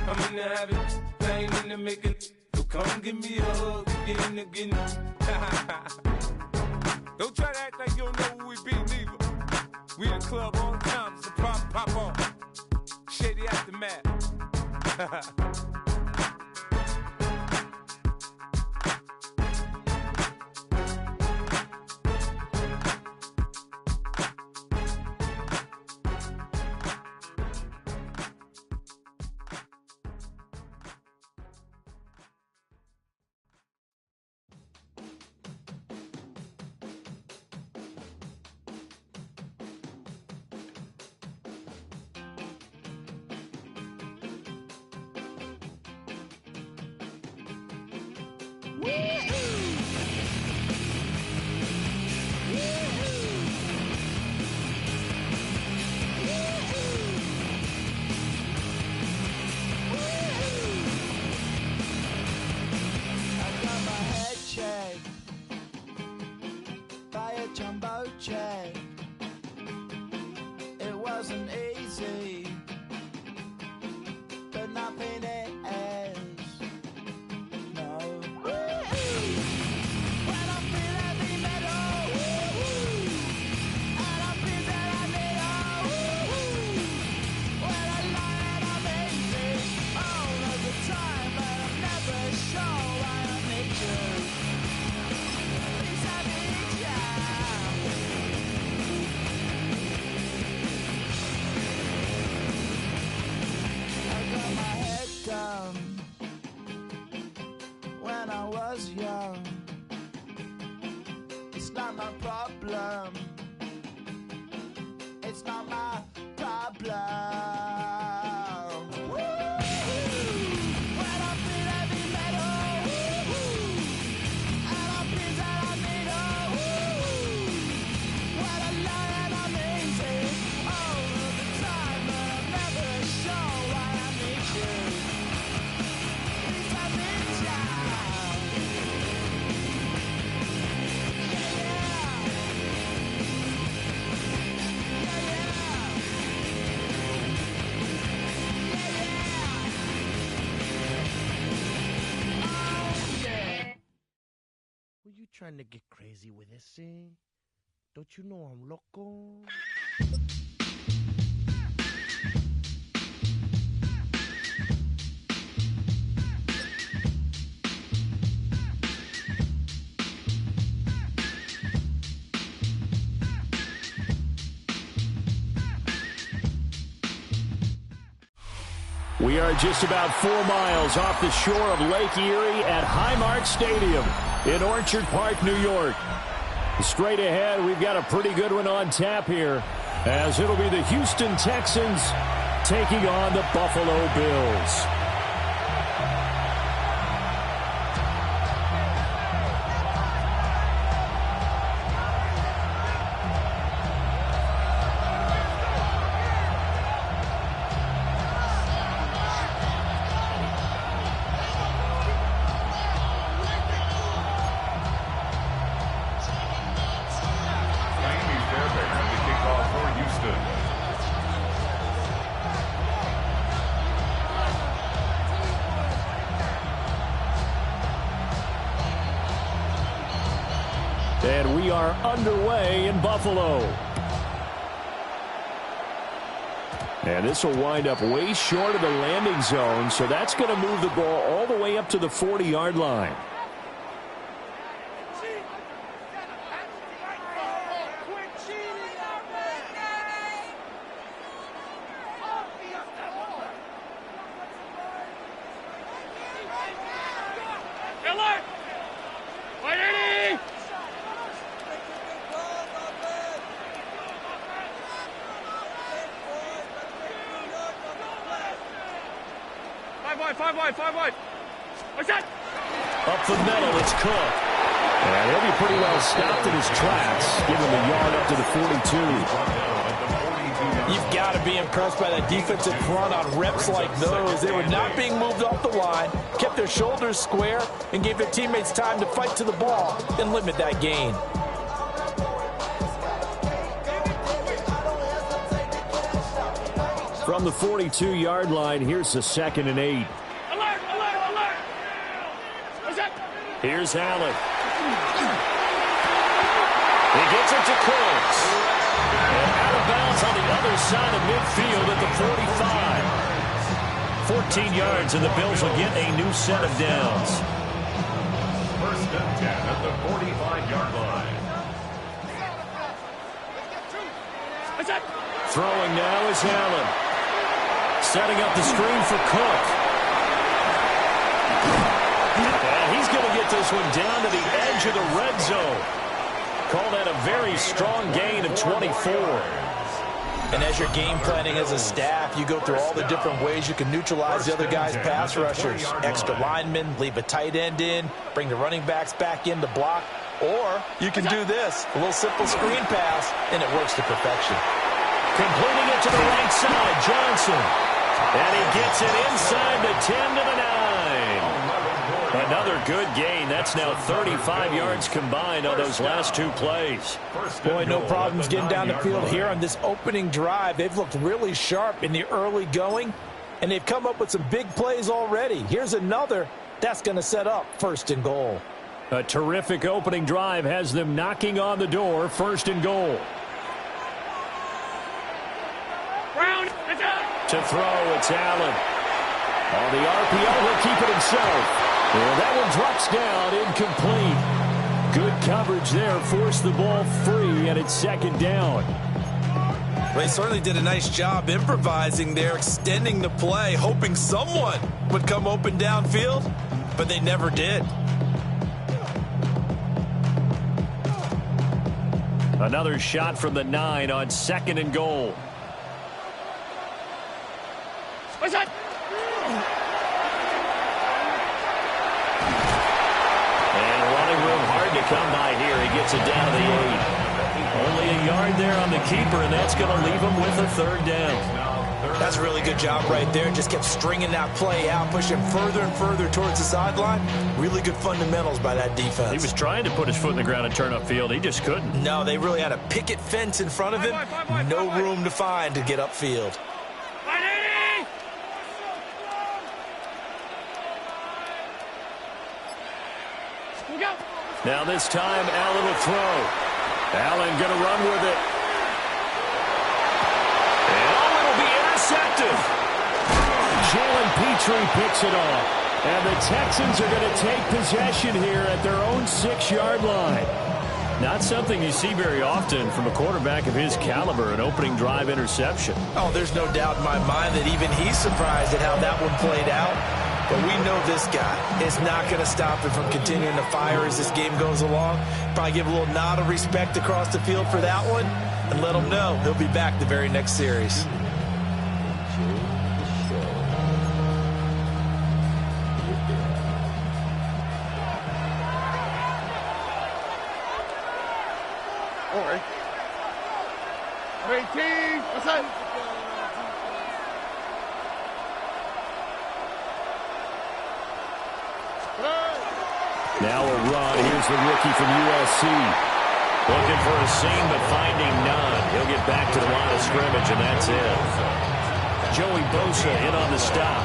I'm in the habit, I ain't in the making. So come give me a hug, if you're in the getting. Don't try to act like you don't know who we be, neither. We in the club all the time, it's a problem, pop on. Shady Aftermath. Check. It wasn't easy, but nothing is. No. When I feel heavy metal, and I feel that I need when I lie and I'm easy all of the time, but I'm never sure why I need you. Please, I need you. When I was young, it's not my problem. It's not my problem. When I feel heavy metal, and I feel that I need when I lie and I'm easy all of the time, but I'm never sure why I need you. Please, I need you. Were you trying to get crazy with this, eh? Don't you know I'm loco? We are just about 4 miles off the shore of Lake Erie at Highmark Stadium in Orchard Park, New York. Straight ahead, we've got a pretty good one on tap here, as it'll be the Houston Texans taking on the Buffalo Bills. And we are underway in Buffalo. And this will wind up way short of the landing zone, so that's going to move the ball all the way up to the 40-yard line. wide. What's that? Up the middle, it's Cook. And he'll be pretty well stopped in his tracks, giving the yard up to the 42. You've got to be impressed by that defensive front on reps like those. They were not being moved off the line, kept their shoulders square, and gave their teammates time to fight to the ball and limit that gain. From the 42-yard line, here's the 2nd and 8. Alert! What's that? Here's Allen. He gets it to Cooks. And out of bounds on the other side of midfield at the 45. 14 yards, and the Bills will get a new set of downs. 1st and 10 at the 45-yard line. What's that? Throwing now is Allen. Setting up the screen for Cook. And he's going to get this one down to the edge of the red zone. Call that a very strong gain of 24. And as you're game planning as a staff, you go through all the different ways you can neutralize the other guy's pass rushers. Extra linemen, leave a tight end in, bring the running backs back in to block. Or you can do this, a little simple screen pass, and it works to perfection. Completing it to the right side, Johnson. And he gets it inside the 10 to the 9. Another good gain. That's now 35 yards combined on those last 2 plays. Boy, no problems getting down the field here on this opening drive. They've looked really sharp in the early going, and they've come up with some big plays already. Here's another. That's going to set up 1st and goal. A terrific opening drive has them knocking on the door. 1st and goal. Brown, it's out. To throw, it's Allen. On the RPO, he'll keep it himself. Well, that one drops down, incomplete. Good coverage there, forced the ball free, and it's 2nd down. They certainly did a nice job improvising there, extending the play, hoping someone would come open downfield, but they never did. Another shot from the 9 on 2nd and goal. What's that? Hard to come by here. He gets it down to the 8. Only a yard there on the keeper, and that's going to leave him with a 3rd down. That's a really good job right there. Just kept stringing that play out, pushing further and further towards the sideline. Really good fundamentals by that defense. He was trying to put his foot in the ground and turn upfield. He just couldn't. No, they really had a picket fence in front of him. No room to find to get upfield. Now this time, Allen will throw. Allen going to run with it. And it'll be intercepted. Jalen Petrie picks it off. And the Texans are going to take possession here at their own 6-yard line. Not something you see very often from a quarterback of his caliber, an opening drive interception. Oh, there's no doubt in my mind that even he's surprised at how that one played out. But we know this guy is not going to stop him from continuing to fire as this game goes along. Probably give a little nod of respect across the field for that one and let him know he'll be back the very next series. All right. 18. What's that? Now a run. Here's the rookie from USC. Looking for a seam, but finding none. He'll get back to the line of scrimmage, and that's it. Joey Bosa in on the stop.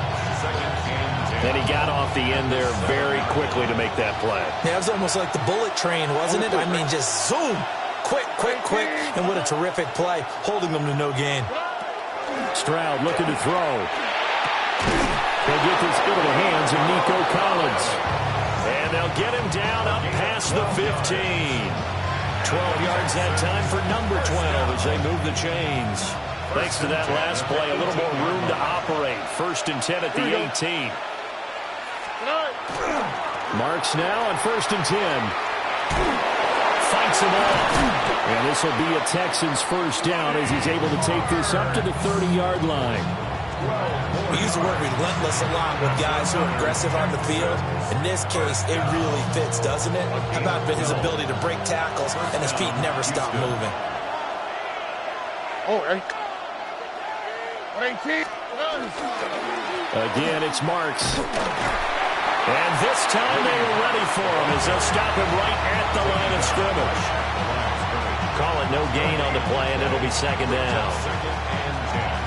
And he got off the end there very quickly to make that play. Yeah, it was almost like the bullet train, wasn't it? I mean, just zoom. Quick, quick, quick. And what a terrific play, holding them to no gain. Stroud looking to throw. They'll get this into the hands of Nico Collins. And they'll get him down up past the 15. 12 yards that time for number 12 as they move the chains. Thanks to that last play, a little more room to operate. 1st and 10 at the 18. Marks now on 1st and 10. Fights him off. And this will be a Texans 1st down as he's able to take this up to the 30-yard line. We use the word relentless a lot with guys who are aggressive on the field. In this case, it really fits, doesn't it? How about his ability to break tackles and his feet never stop moving? Oh, right. 18. Again, it's Marks. And this time they were ready for him as they'll stop him right at the line of scrimmage. Call it no gain on the play, and it'll be second down.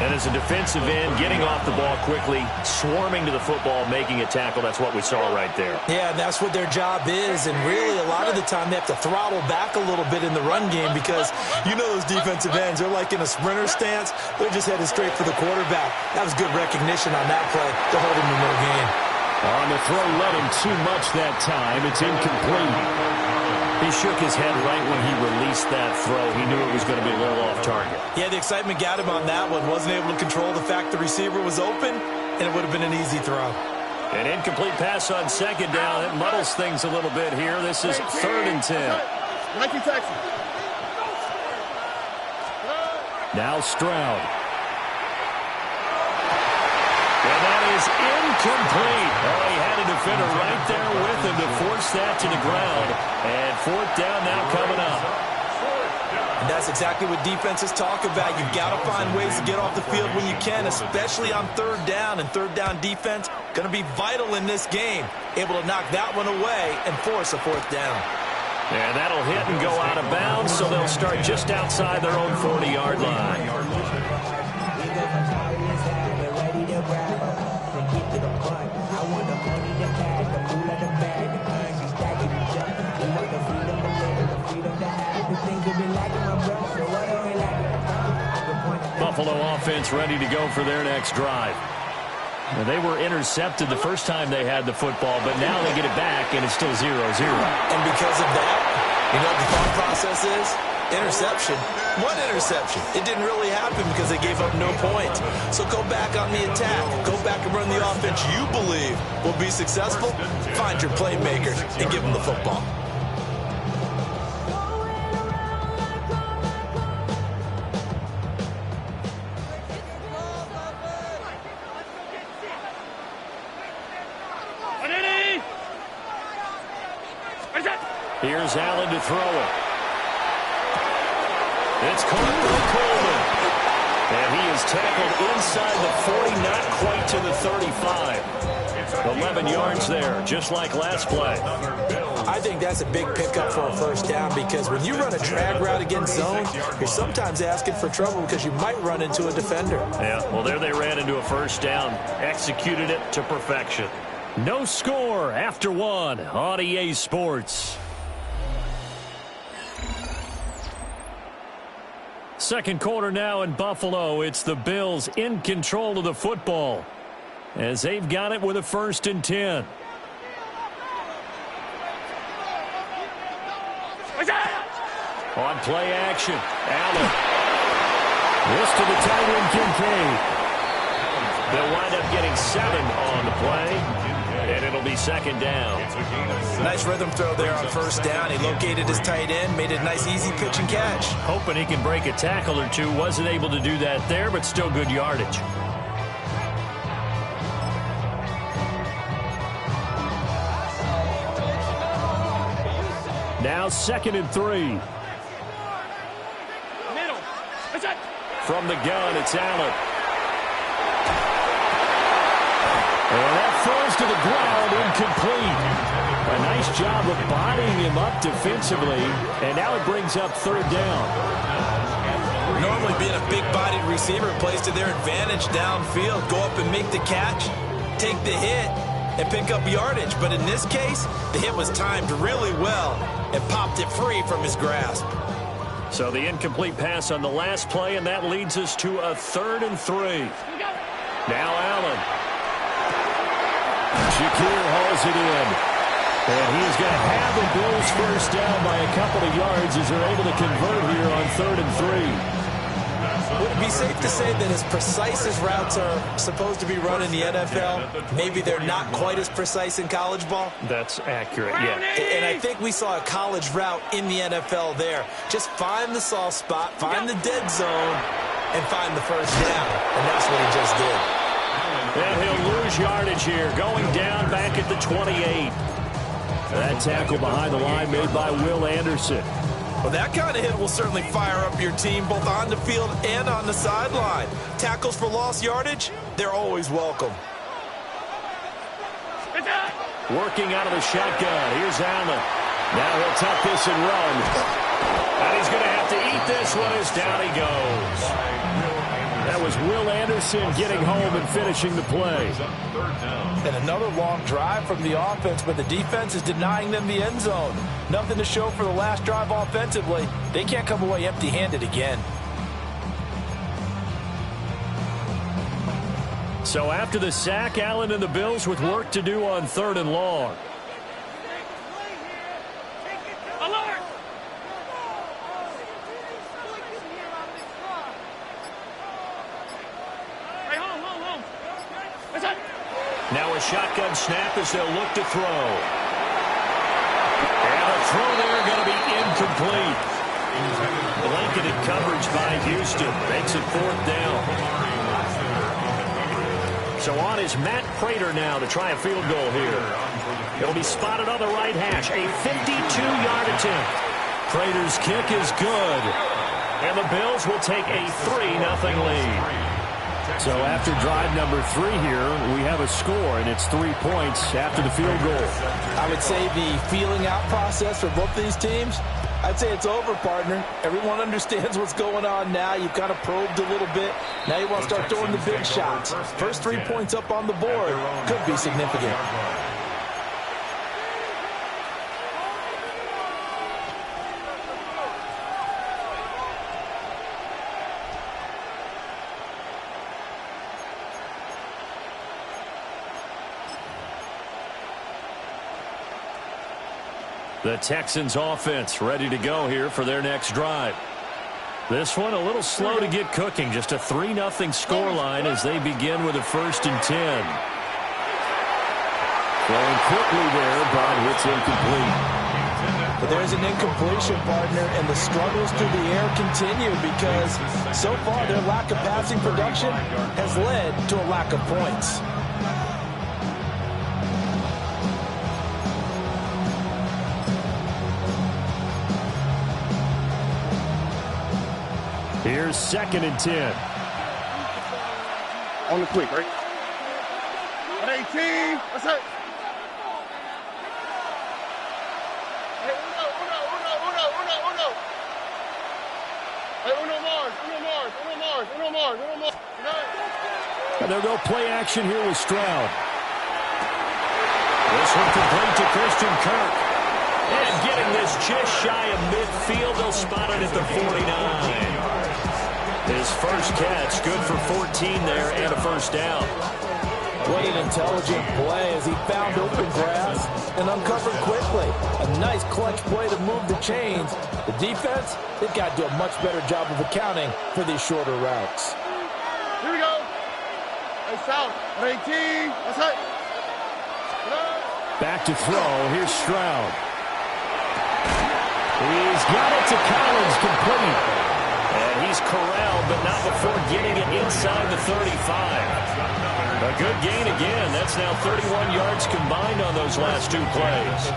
And as a defensive end, getting off the ball quickly, swarming to the football, making a tackle, that's what we saw right there. Yeah, that's what their job is, and really a lot of the time they have to throttle back a little bit in the run game because you know those defensive ends, they're like in a sprinter stance. They're just headed straight for the quarterback. That was good recognition on that play to hold him to no gain. On the throw, led him too much that time. It's incomplete. He shook his head right when he released that throw. He knew it was going to be a little off target. Yeah, the excitement got him on that one. Wasn't able to control the fact the receiver was open, and it would have been an easy throw. An incomplete pass on second down. It muddles things a little bit here. This is 3rd and 10. Nike Texas. Now Stroud. And that is incomplete. Oh, he had a defender right there with him to force that to the ground. And 4th down now coming up. And that's exactly what defenses talk about. You've got to find ways to get off the field when you can, especially on 3rd down. And 3rd down defense going to be vital in this game. Able to knock that one away and force a 4th down. And that'll hit and go out of bounds, so they'll start just outside their own 40-yard line. Buffalo offense ready to go for their next drive. And they were intercepted the first time they had the football, but now they get it back, and it's still 0-0. And because of that, you know what the thought process is? Interception. One interception. It didn't really happen because they gave up no points. So go back on the attack. Go back and run the offense you believe will be successful. Find your playmakers and give them the football. Here's Allen to throw it. It's caught by Coleman. And he is tackled inside the 40, not quite to the 35. 11 yards there, just like last play. I think that's a big pickup for a first down because when you run a drag route against zone, you're sometimes asking for trouble because you might run into a defender. Yeah, well, there they ran into a first down. Executed it to perfection. No score after 1 on EA Sports. Second quarter now in Buffalo. It's the Bills in control of the football as they've got it with a 1st and 10. On play action, Allen. This to the tight end, Kincaid. They'll wind up getting 7 on the play, and it'll be second down. Nice rhythm throw there on first down. He located his tight end, made it a nice easy pitch and catch. Hoping he can break a tackle or two. Wasn't able to do that there, but still good yardage. Now 2nd and 3. From the gun, it's Allen. And that falls to the ground, incomplete. A nice job of bodying him up defensively, and now it brings up 3rd down. Normally being a big-bodied receiver plays to their advantage downfield. Go up and make the catch, take the hit, and pick up yardage. But in this case, the hit was timed really well and popped it free from his grasp. So the incomplete pass on the last play, and that leads us to a 3rd and 3. Now Allen. Shakir hauls it in. And he is going to have the Bills first down by a couple of yards as they're able to convert here on 3rd and 3. Would it be safe to say that as precise as routes are supposed to be run in the NFL, maybe they're not quite as precise in college ball? That's accurate, yeah. And I think we saw a college route in the NFL there. Just find the soft spot, find the dead zone, and find the first down. And that's what he just did. And he'll lose yardage here, going down back at the 28. That tackle behind the line made by Will Anderson. Well, that kind of hit will certainly fire up your team, both on the field and on the sideline. Tackles for lost yardage, they're always welcome. Working out of the shotgun. Here's Allen. Now he'll tuck this and run. And he's going to have to eat this one as down he goes. That was Will Anderson getting home and finishing the play. And another long drive from the offense, but the defense is denying them the end zone. Nothing to show for the last drive offensively. They can't come away empty-handed again. So after the sack, Allen and the Bills with work to do on 3rd and long. Now a shotgun snap as they'll look to throw. And a throw there going to be incomplete. Blanketed coverage by Houston. Makes it 4th down. So on is Matt Prater now to try a field goal here. It'll be spotted on the right hash. A 52-yard attempt. Prater's kick is good. And the Bills will take a 3-0 lead. So after drive number 3 here, we have a score, and it's 3 points after the field goal. I would say the feeling out process for both these teams, I'd say it's over, partner. Everyone understands what's going on now. You've kind of probed a little bit. Now you want to start throwing the big shots. First 3 points up on the board could be significant. The Texans offense ready to go here for their next drive. This one a little slow to get cooking. Just a 3-0 scoreline as they begin with a 1st and 10. Throwing quickly there, but it's incomplete. But there's an incompletion, partner, and the struggles through the air continue because so far their lack of passing production has led to a lack of points. Here's 2nd and 10. On the quick, right? At 18. That's it. Hey, uno. Hey, uno Mars. And they'll go play action here with Stroud. This one complete to Christian Kirk. And getting this just shy of midfield, they'll spot it at the 49. His first catch, good for 14 there and a 1st down. What an intelligent play as he found open grass and uncovered quickly. A nice clutch play to move the chains. The defense, they've got to do a much better job of accounting for these shorter routes. Here we go. Hey, South. At 18. That's it. Back to throw. Here's Stroud. He's got it to Collins, complete. And he's corralled, but not before getting it inside the 35. A good gain again. That's now 31 yards combined on those last 2 plays.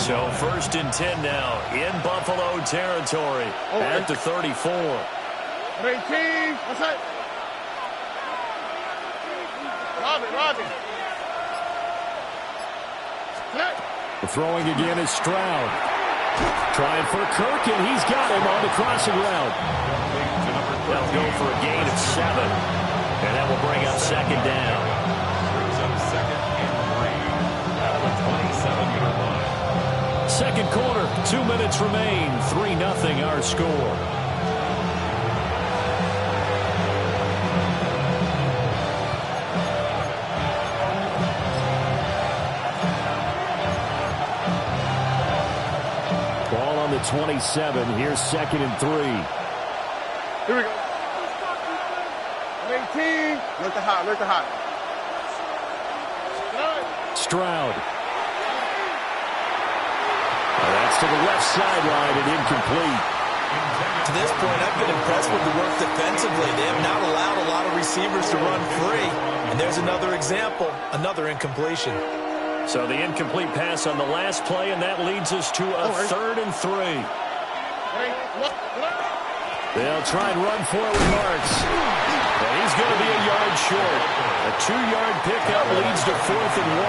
So 1st and 10 now in Buffalo territory at the 34. 18. That's it. Robbie. Throwing again is Stroud. Trying for Kirk, and he's got him on the crossing route. They'll go for a gain of 7, and that will bring up 2nd down. Second quarter, 2 minutes remain, 3-0 our score. The 27. Here's 2nd and 3. Here we go. 18. Look the hot. Stroud. That's to the left sideline and incomplete. To this point, I've been impressed with the work defensively. They have not allowed a lot of receivers to run free. And there's another example, another incompletion. So the incomplete pass on the last play, and that leads us to a 3rd and 3. They'll try and run for it with Marks. And he's going to be a yard short. A 2-yard pickup leads to 4th and 1.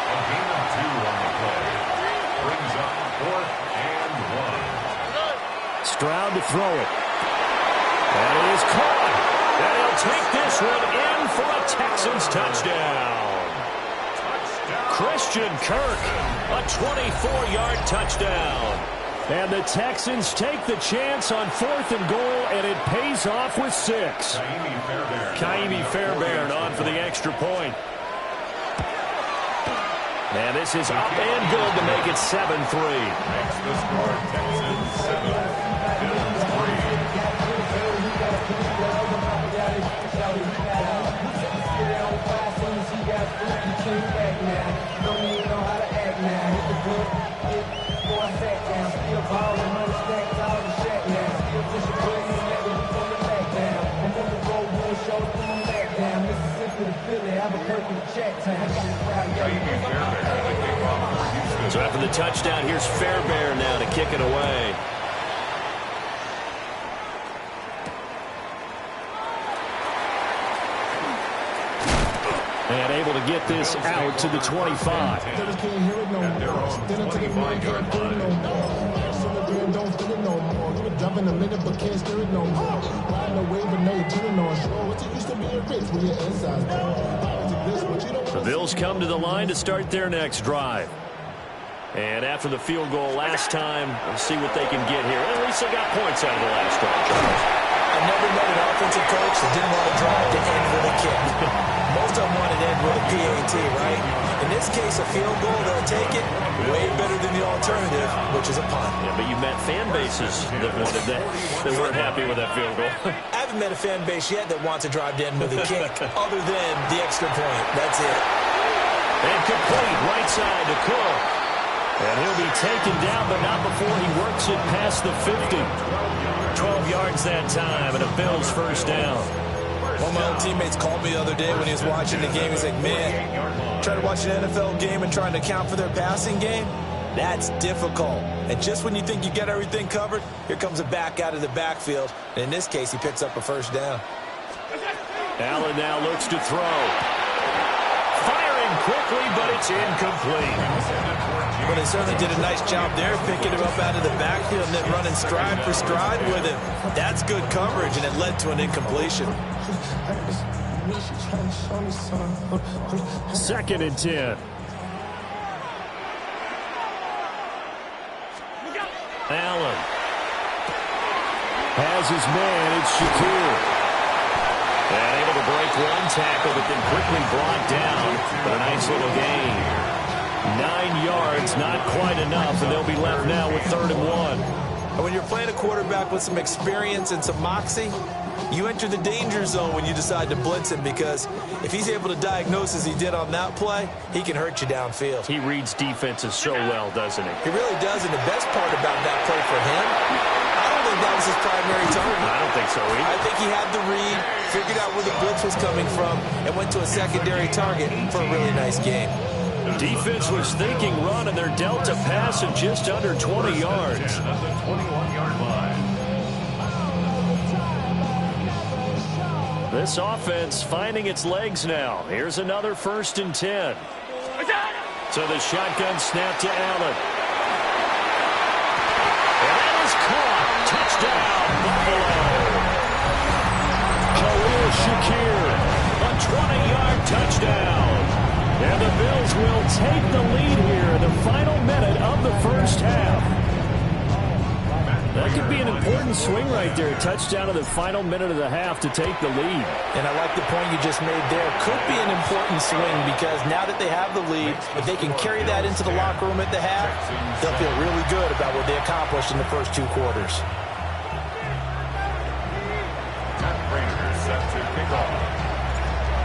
A gain of 2 on the play. Brings up 4th and 1. Stroud to throw it. And he is caught. And he'll take this one in for a Texans touchdown. Christian Kirk, a 24-yard touchdown. And the Texans take the chance on 4th and goal, and it pays off with 6. Kaimi Fairbairn on for the extra point. And this is up and good to make it 7-3. Makes the score Texans 7, Bills 3. So after the touchdown, here's Fairbairn now to kick it away. And able to get this out to the 25. At their own 25-yard line. Drop in a minute, but can't steer it no more. Riding a wave, but no, you didn't know. Sure, what's it used to be a rich when you're inside. The Bills come to the line to start their next drive. And after the field goal last time, we'll see what they can get here. At least they got points out of the last drive, Charles. I've never met an offensive coach that didn't want to drive to end with a kick. Most of them want to end with a PAT, right? In this case, a field goal, they'll take it. Way better than the alternative, which is a punt. Yeah, but you met fan bases that wanted that weren't happy with that field goal. I haven't met a fan base yet that wants to drive to end with a kick, other than the extra point. That's it. And complete, right side to Cook. And he'll be taken down, but not before he works it past the 50. 12 yards that time, and a Bills first down. One of my old teammates called me the other day when he was watching the game. He's like, man, trying to watch an NFL game and trying to account for their passing game, that's difficult. And just when you think you get everything covered, here comes a back out of the backfield. And in this case, he picks up a first down. Allen now looks to throw. Firing quickly, but it's incomplete. But they certainly did a nice job there, picking him up out of the backfield and then running stride for stride with him. That's good coverage, and it led to an incompletion. 2nd and 10. Allen has his man. It's Shakir. And able to break one tackle, but then quickly brought down. But a nice little gain. 9 yards, not quite enough, and they'll be left now with 3rd and 1. And when you're playing a quarterback with some experience and some moxie, you enter the danger zone when you decide to blitz him, because if he's able to diagnose as he did on that play, he can hurt you downfield. He reads defenses so well, doesn't he? He really does, and the best part about that play for him, I don't think that was his primary target. I don't think so either. I think he had the read, figured out where the blitz was coming from, and went to a secondary target for a really nice game. Defense was thinking run, and they're dealt a pass of just under 20 yards. At the 21-yard line. This offense finding its legs now. Here's another 1st and 10. So the shotgun snap to Allen. And that is caught. Touchdown, Buffalo. Khalil Shakir, a 20-yard touchdown. And the Bills will take the lead here in the final minute of the first half. That could be an important swing right there. Touchdown in the final minute of the half to take the lead. And I like the point you just made there. Could be an important swing, because now that they have the lead, if they can carry that into the locker room at the half, they'll feel really good about what they accomplished in the first 2 quarters. Set to kick off.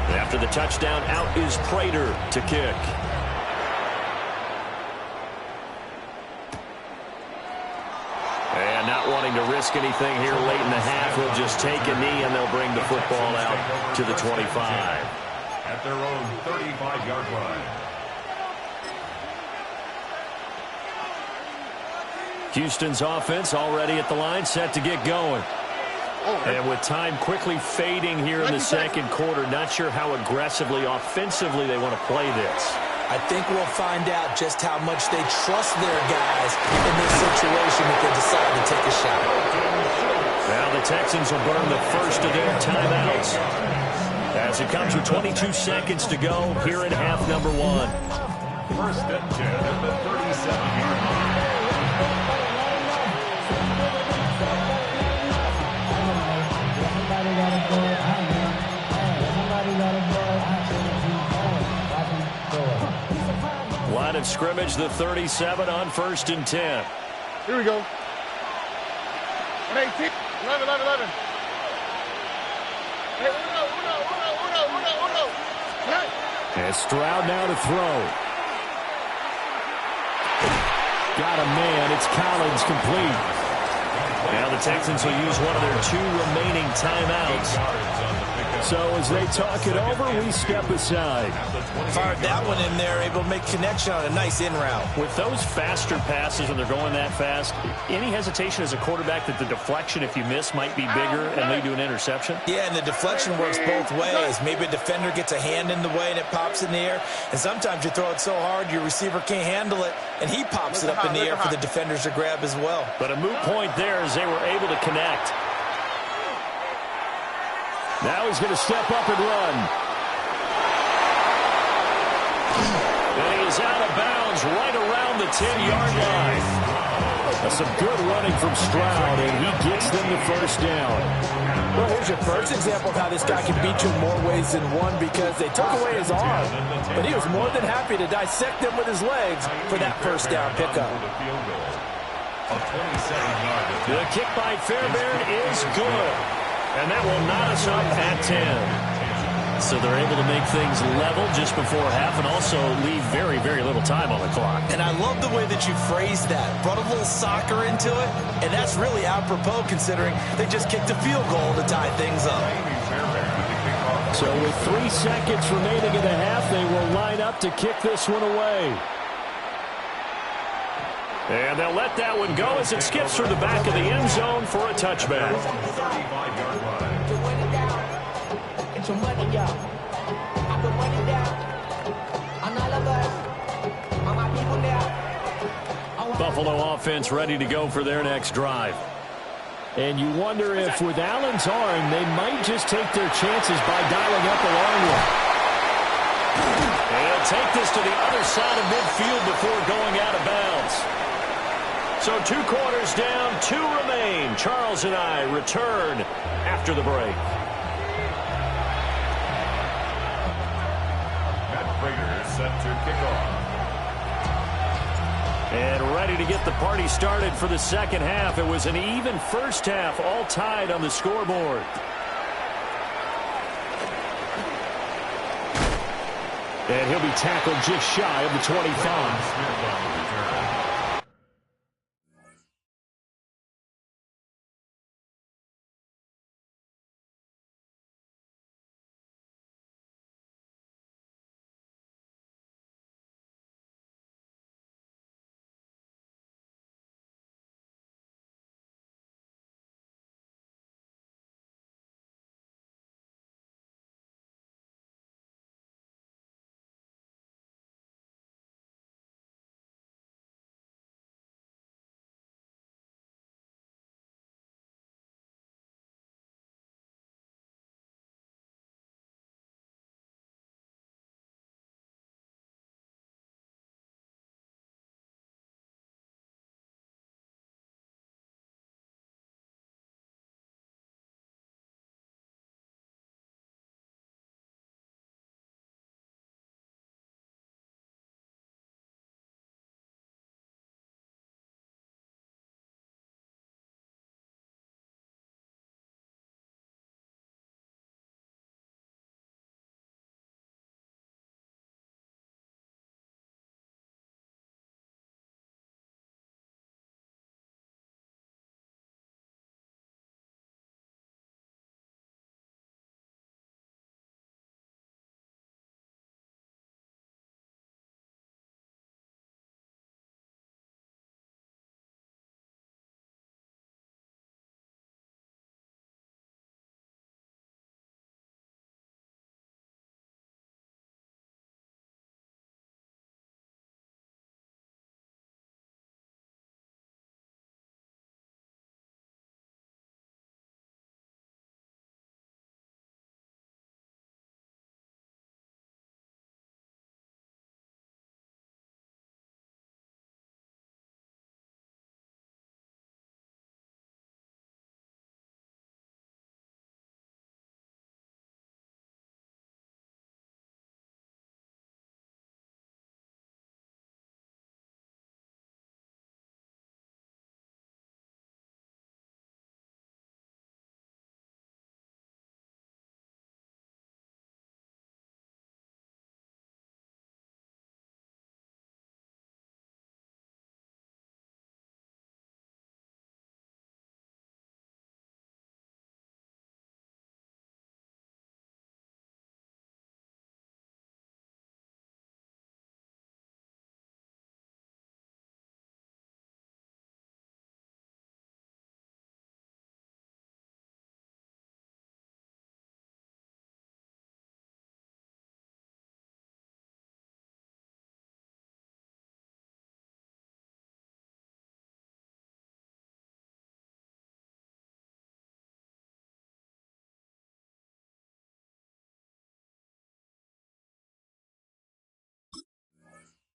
After the touchdown, out is Prater to kick. And not wanting to risk anything here late in the half, he'll just take a knee and they'll bring the football out to the 25. At their own 35-yard line. Houston's offense already at the line, set to get going. And with time quickly fading here in the second quarter, not sure how aggressively, offensively they want to play this. I think we'll find out just how much they trust their guys in this situation if they decide to take a shot. Now the Texans will burn the first of their timeouts as it comes with 22 seconds to go here in half number one. First and 10 at the 37-yard line. Line of scrimmage, the 37 on first and 10. Here we go. 118. 11. Hey, uno. And Stroud now to throw. Got a man. It's Collins complete. Now the Texans will use one of their 2 remaining timeouts. So as they talk it over, we step aside. Fired that one in there, able to make connection on a nice in route. With those faster passes when they're going that fast, any hesitation as a quarterback that the deflection, if you miss, might be bigger and lead to an interception? Yeah, and the deflection works both ways. Maybe a defender gets a hand in the way and it pops in the air. And sometimes you throw it so hard your receiver can't handle it, and he pops it up in the air for the defenders to grab as well. But a moot point there as they were able to connect. Now he's going to step up and run. And he is out of bounds right around the 10-yard line. That's some good running from Stroud, and he gets them the first down. Well, here's your first example of how this guy can beat you in more ways than one, because they took away his arm, but he was more than happy to dissect them with his legs for that first down pickup. The kick by Fairbairn is good. And that will knot us up at 10. So they're able to make things level just before half and also leave very, very little time on the clock. And I love the way that you phrased that. Brought a little soccer into it, and that's really apropos considering they just kicked a field goal to tie things up. So with 3 seconds remaining in the half, they will line up to kick this one away. And they'll let that one go as it skips through the back of the end zone for a touchback. Buffalo offense ready to go for their next drive. And you wonder if with Allen's arm, they might just take their chances by dialing up a long one. And he'll take this to the other side of midfield before going out of bounds. So 2 quarters down, 2 remain. Charles and I return after the break. Matt Prater set to kick off. And ready to get the party started for the second half. It was an even first half, all tied on the scoreboard. And he'll be tackled just shy of the 25.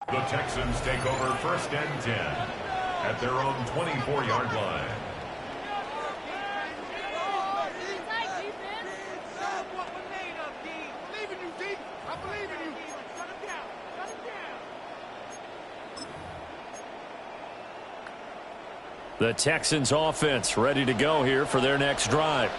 The Texans take over 1st and 10 at their own 24-yard line. The Texans offense ready to go here for their next drive.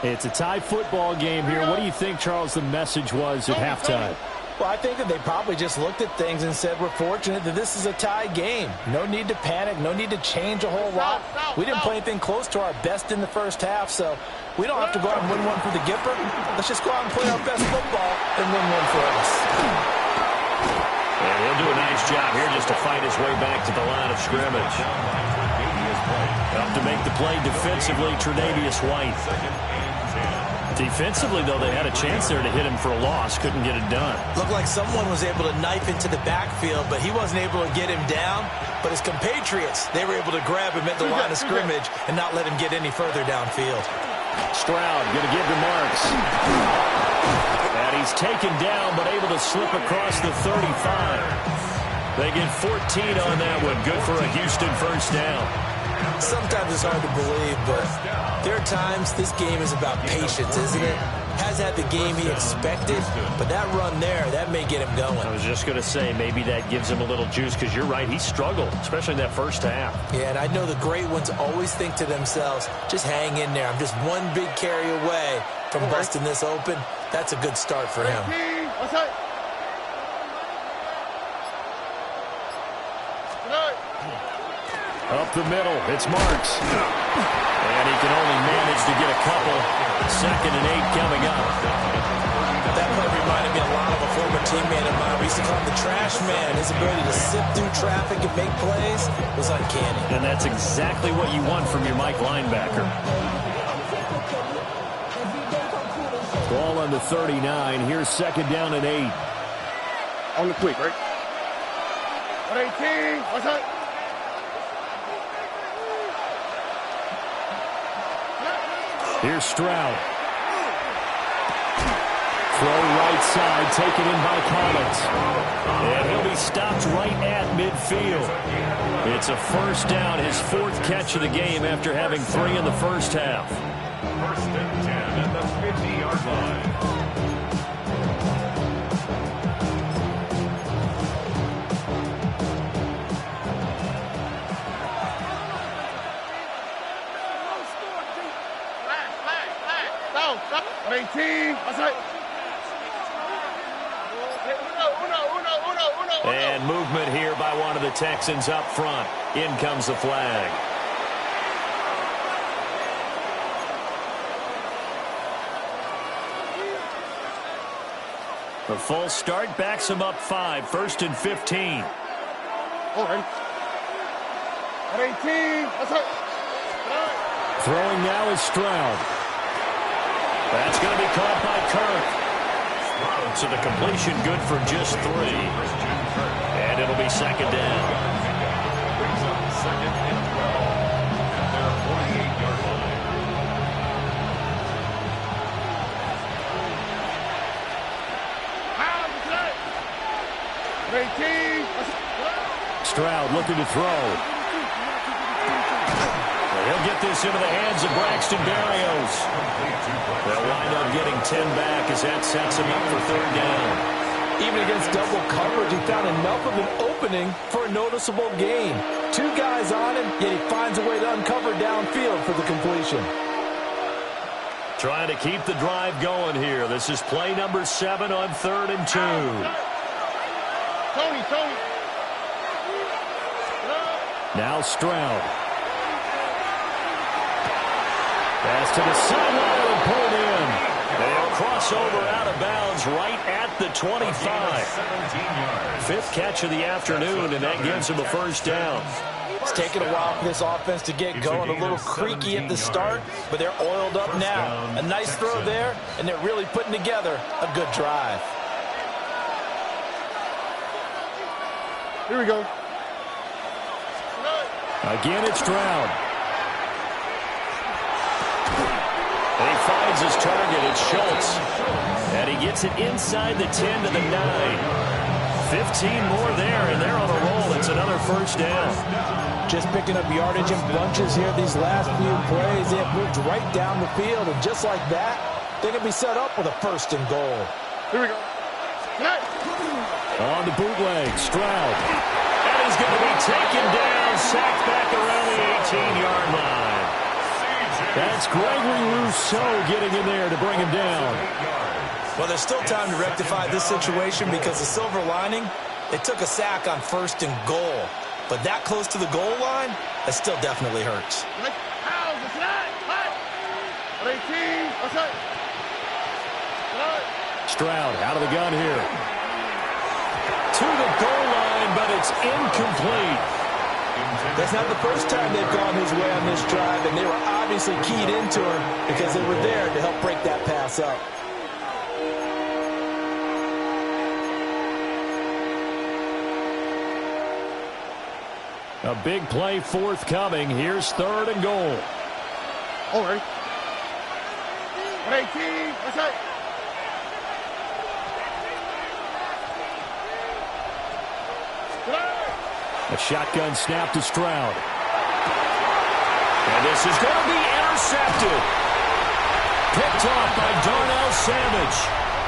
It's a tie football game here. What do you think, Charles, the message was at halftime? Well, I think that they probably just looked at things and said, we're fortunate that this is a tie game. No need to panic. No need to change a whole lot. We didn't play anything close to our best in the first half, so we don't have to go out and win one for the Gipper. Let's just go out and play our best football and win one for us. And he'll do a nice job here just to fight his way back to the line of scrimmage. Up to make the play defensively, Tre'Davious White. Defensively, though, they had a chance there to hit him for a loss. Couldn't get it done. Looked like someone was able to knife into the backfield, but he wasn't able to get him down. But his compatriots, they were able to grab him at the line of scrimmage and not let him get any further downfield. Stroud going to give to Marks. And he's taken down, but able to slip across the 35. They get 14 on that one. Good for a Houston first down. Sometimes it's hard to believe, but there are times this game is about patience, isn't it? Has had the game he expected, but that run there, that may get him going. I was just going to say, maybe that gives him a little juice, because you're right, he struggled, especially in that first half. Yeah, and I know the great ones always think to themselves, just hang in there. I'm just one big carry away from busting this open. That's a good start for him. Up the middle, it's Marks. And he can only manage to get a couple. 2nd and 8 coming up. That play reminded me a lot of a former teammate of mine. We used to call him the trash man. His ability to sift through traffic and make plays was uncanny. And that's exactly what you want from your Mike linebacker. Ball on the 39. Here's 2nd down and 8. On the quick, right? 18. What's up? Here's Stroud. Throw right side, taken in by Collins. And he'll be stopped right at midfield. It's a first down, his 4th catch of the game after having 3 in the first half. 1st and 10 at the 50-yard line. Stop. 18. What's up? And movement here by one of the Texans up front. In comes the flag. The full start backs him up 5. 1st and 15. All right. 18. What's up? Throwing now is Stroud. That's going to be caught by Kirk. So the completion good for just 3. And it'll be 2nd down. Brings up 2nd and 12 at their 48-yard line. Stroud looking to throw. He'll get this into the hands of Braxton Berrios. They'll wind up getting 10 back as that sets him up for 3rd down. Even against double coverage, he found enough of an opening for a noticeable gain. 2 guys on him, yet he finds a way to uncover downfield for the completion. Trying to keep the drive going here. This is play number 7 on 3rd and 2. Tony. Now Stroud. Pass to the sideline and pulled in. They'll cross over out of bounds right at the 25. 5th catch of the afternoon, and that gives him a first down. It's taken a while for this offense to get going. A little creaky at the start, but they're oiled up now. A nice throw there, and they're really putting together a good drive. Here we go. Again, it's Stroud. And he finds his target. It's Schultz. And he gets it inside the 10 to the 9. 15 more there, and they're on a roll. It's another first down. Just picking up yardage in bunches here these last few plays. They have moved right down the field, and just like that, they can be set up with a 1st and goal. Here we go. On the bootleg, Stroud. And he's going to be taken down, sacked back around the 18-yard line. That's Gregory Rousseau getting in there to bring him down. Well, there's still time to rectify this situation because the silver lining, it took a sack on 1st and goal. But that close to the goal line, that still definitely hurts. Stroud out of the gun here. To the goal line, but it's incomplete. That's not the first time they've gone his way on this drive, and they were obviously keyed into him because they were there to help break that pass up. A big play forthcoming. Here's 3rd and goal. All right. 118. That's it. A shotgun snap to Stroud. And this is going to be intercepted. Picked off by Darnell Savage.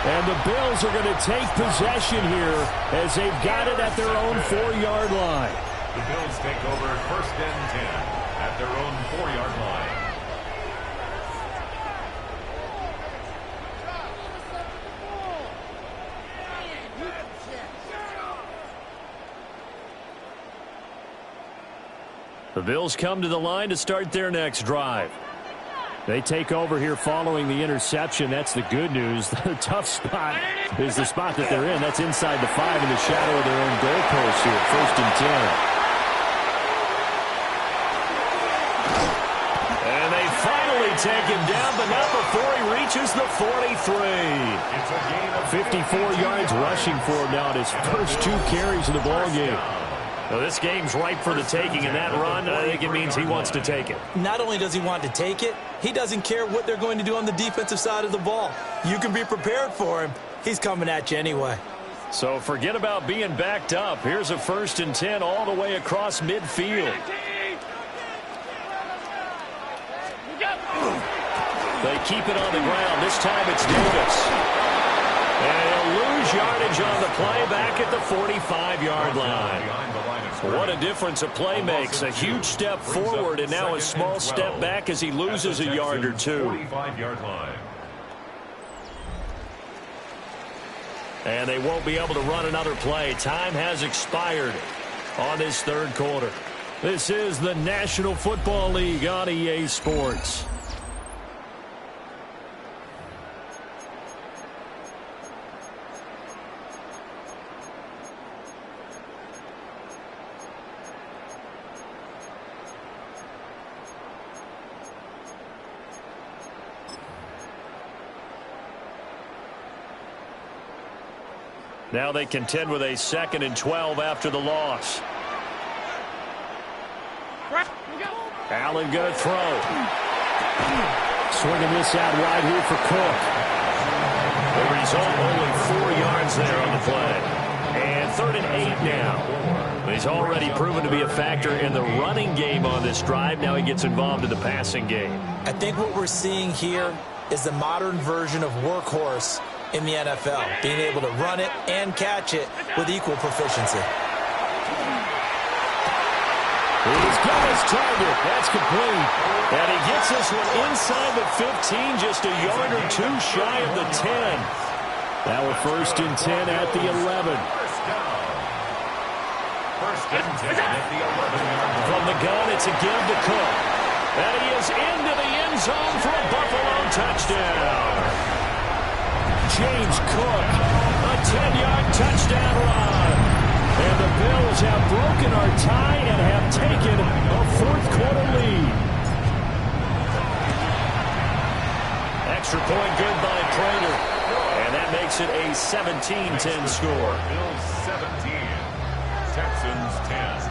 And the Bills are going to take possession here as they've got it at their own 4-yard line. The Bills take over 1st and 10 at their own 4-yard line. The Bills come to the line to start their next drive. They take over here following the interception. That's the good news. The tough spot is the spot that they're in. That's inside the 5 in the shadow of their own goalpost here. 1st and 10. And they finally take him down, but not before he reaches the 43. 54 yards rushing for him now at his first 2 carries of the ballgame. Well, this game's ripe for the taking, and that run, I think it means he wants to take it. Not only does he want to take it, he doesn't care what they're going to do on the defensive side of the ball. You can be prepared for him. He's coming at you anyway. So forget about being backed up. Here's a 1st and 10 all the way across midfield. They keep it on the ground. This time it's Davis. And he'll lose yardage on the play back at the 45-yard line. What a difference a play makes. A huge step forward and now a small step back as he loses a yard or 2. 45-yard line. And they won't be able to run another play. Time has expired on this 3rd quarter. This is the National Football League on EA Sports. Now they contend with a 2nd and 12 after the loss. Allen going to throw. Swinging this out wide here for Cook. The result, only 4 yards there on the play. And 3rd and 8 now. He's already proven to be a factor in the running game on this drive. Now he gets involved in the passing game. I think what we're seeing here is the modern version of workhorse in the NFL, being able to run it and catch it with equal proficiency. He's got his target. That's complete. And he gets this one inside the 15, just a yard or 2 shy of the 10. Now a 1st and 10 at the 11. First and 10 at the 11-yard line. From the gun, it's a give to Cook. And he is into the end zone for a Buffalo touchdown. James Cook, a 10-yard touchdown run. And the Bills have broken our tie and have taken a 4th quarter lead. Extra point good by Prater. And that makes it a 17-10 score. Bills 17, Texans 10.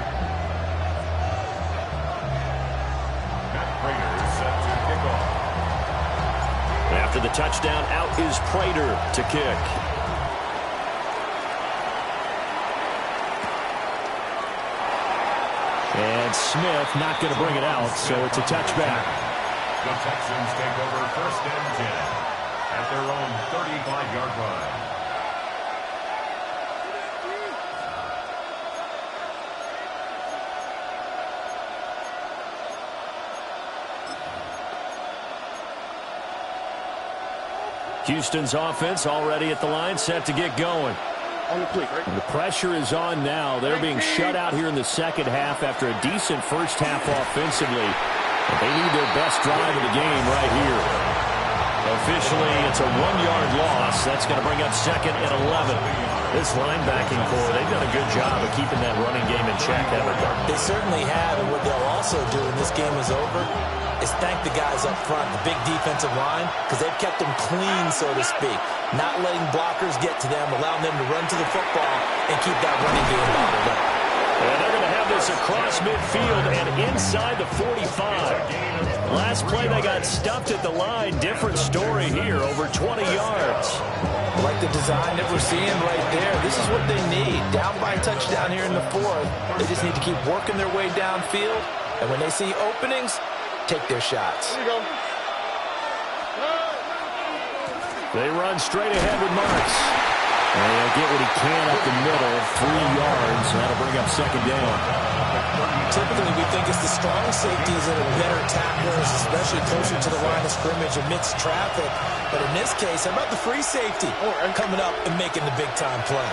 Matt Prater set to kick off. After the touchdown, out is Prater to kick. and Smith not going to bring it out, so it's a touchback. The Texans take over 1st and 10 at their own 35-yard line. Houston's offense already at the line, set to get going. On the quick, right? And the pressure is on now. They're being shut out here in the second half after a decent first half offensively. But they need their best drive of the game right here. Officially, it's a 1-yard loss. That's going to bring up 2nd and 11. This linebacking core, they've done a good job of keeping that running game in check, haven't they? They certainly have, and what they'll also do when this game is over is thank the guys up front, the big defensive line, because they've kept them clean, so to speak. Not letting blockers get to them, allowing them to run to the football and keep that running game bottled up. And they're going to have this across midfield and inside the 45. Last play, they got stuffed at the line. Different story here, over 20 yards. Like the design that we're seeing right there, this is what they need. Down by a touchdown here in the 4th. They just need to keep working their way downfield. And when they see openings, take their shots. Here you go. They run straight ahead with Marks. And he'll get what he can up the middle, 3 yards. That'll bring up 2nd down. Typically, we think it's the strong safeties that are better tacklers, especially closer to the line of scrimmage amidst traffic. But in this case, how about the free safety coming up and making the big-time play?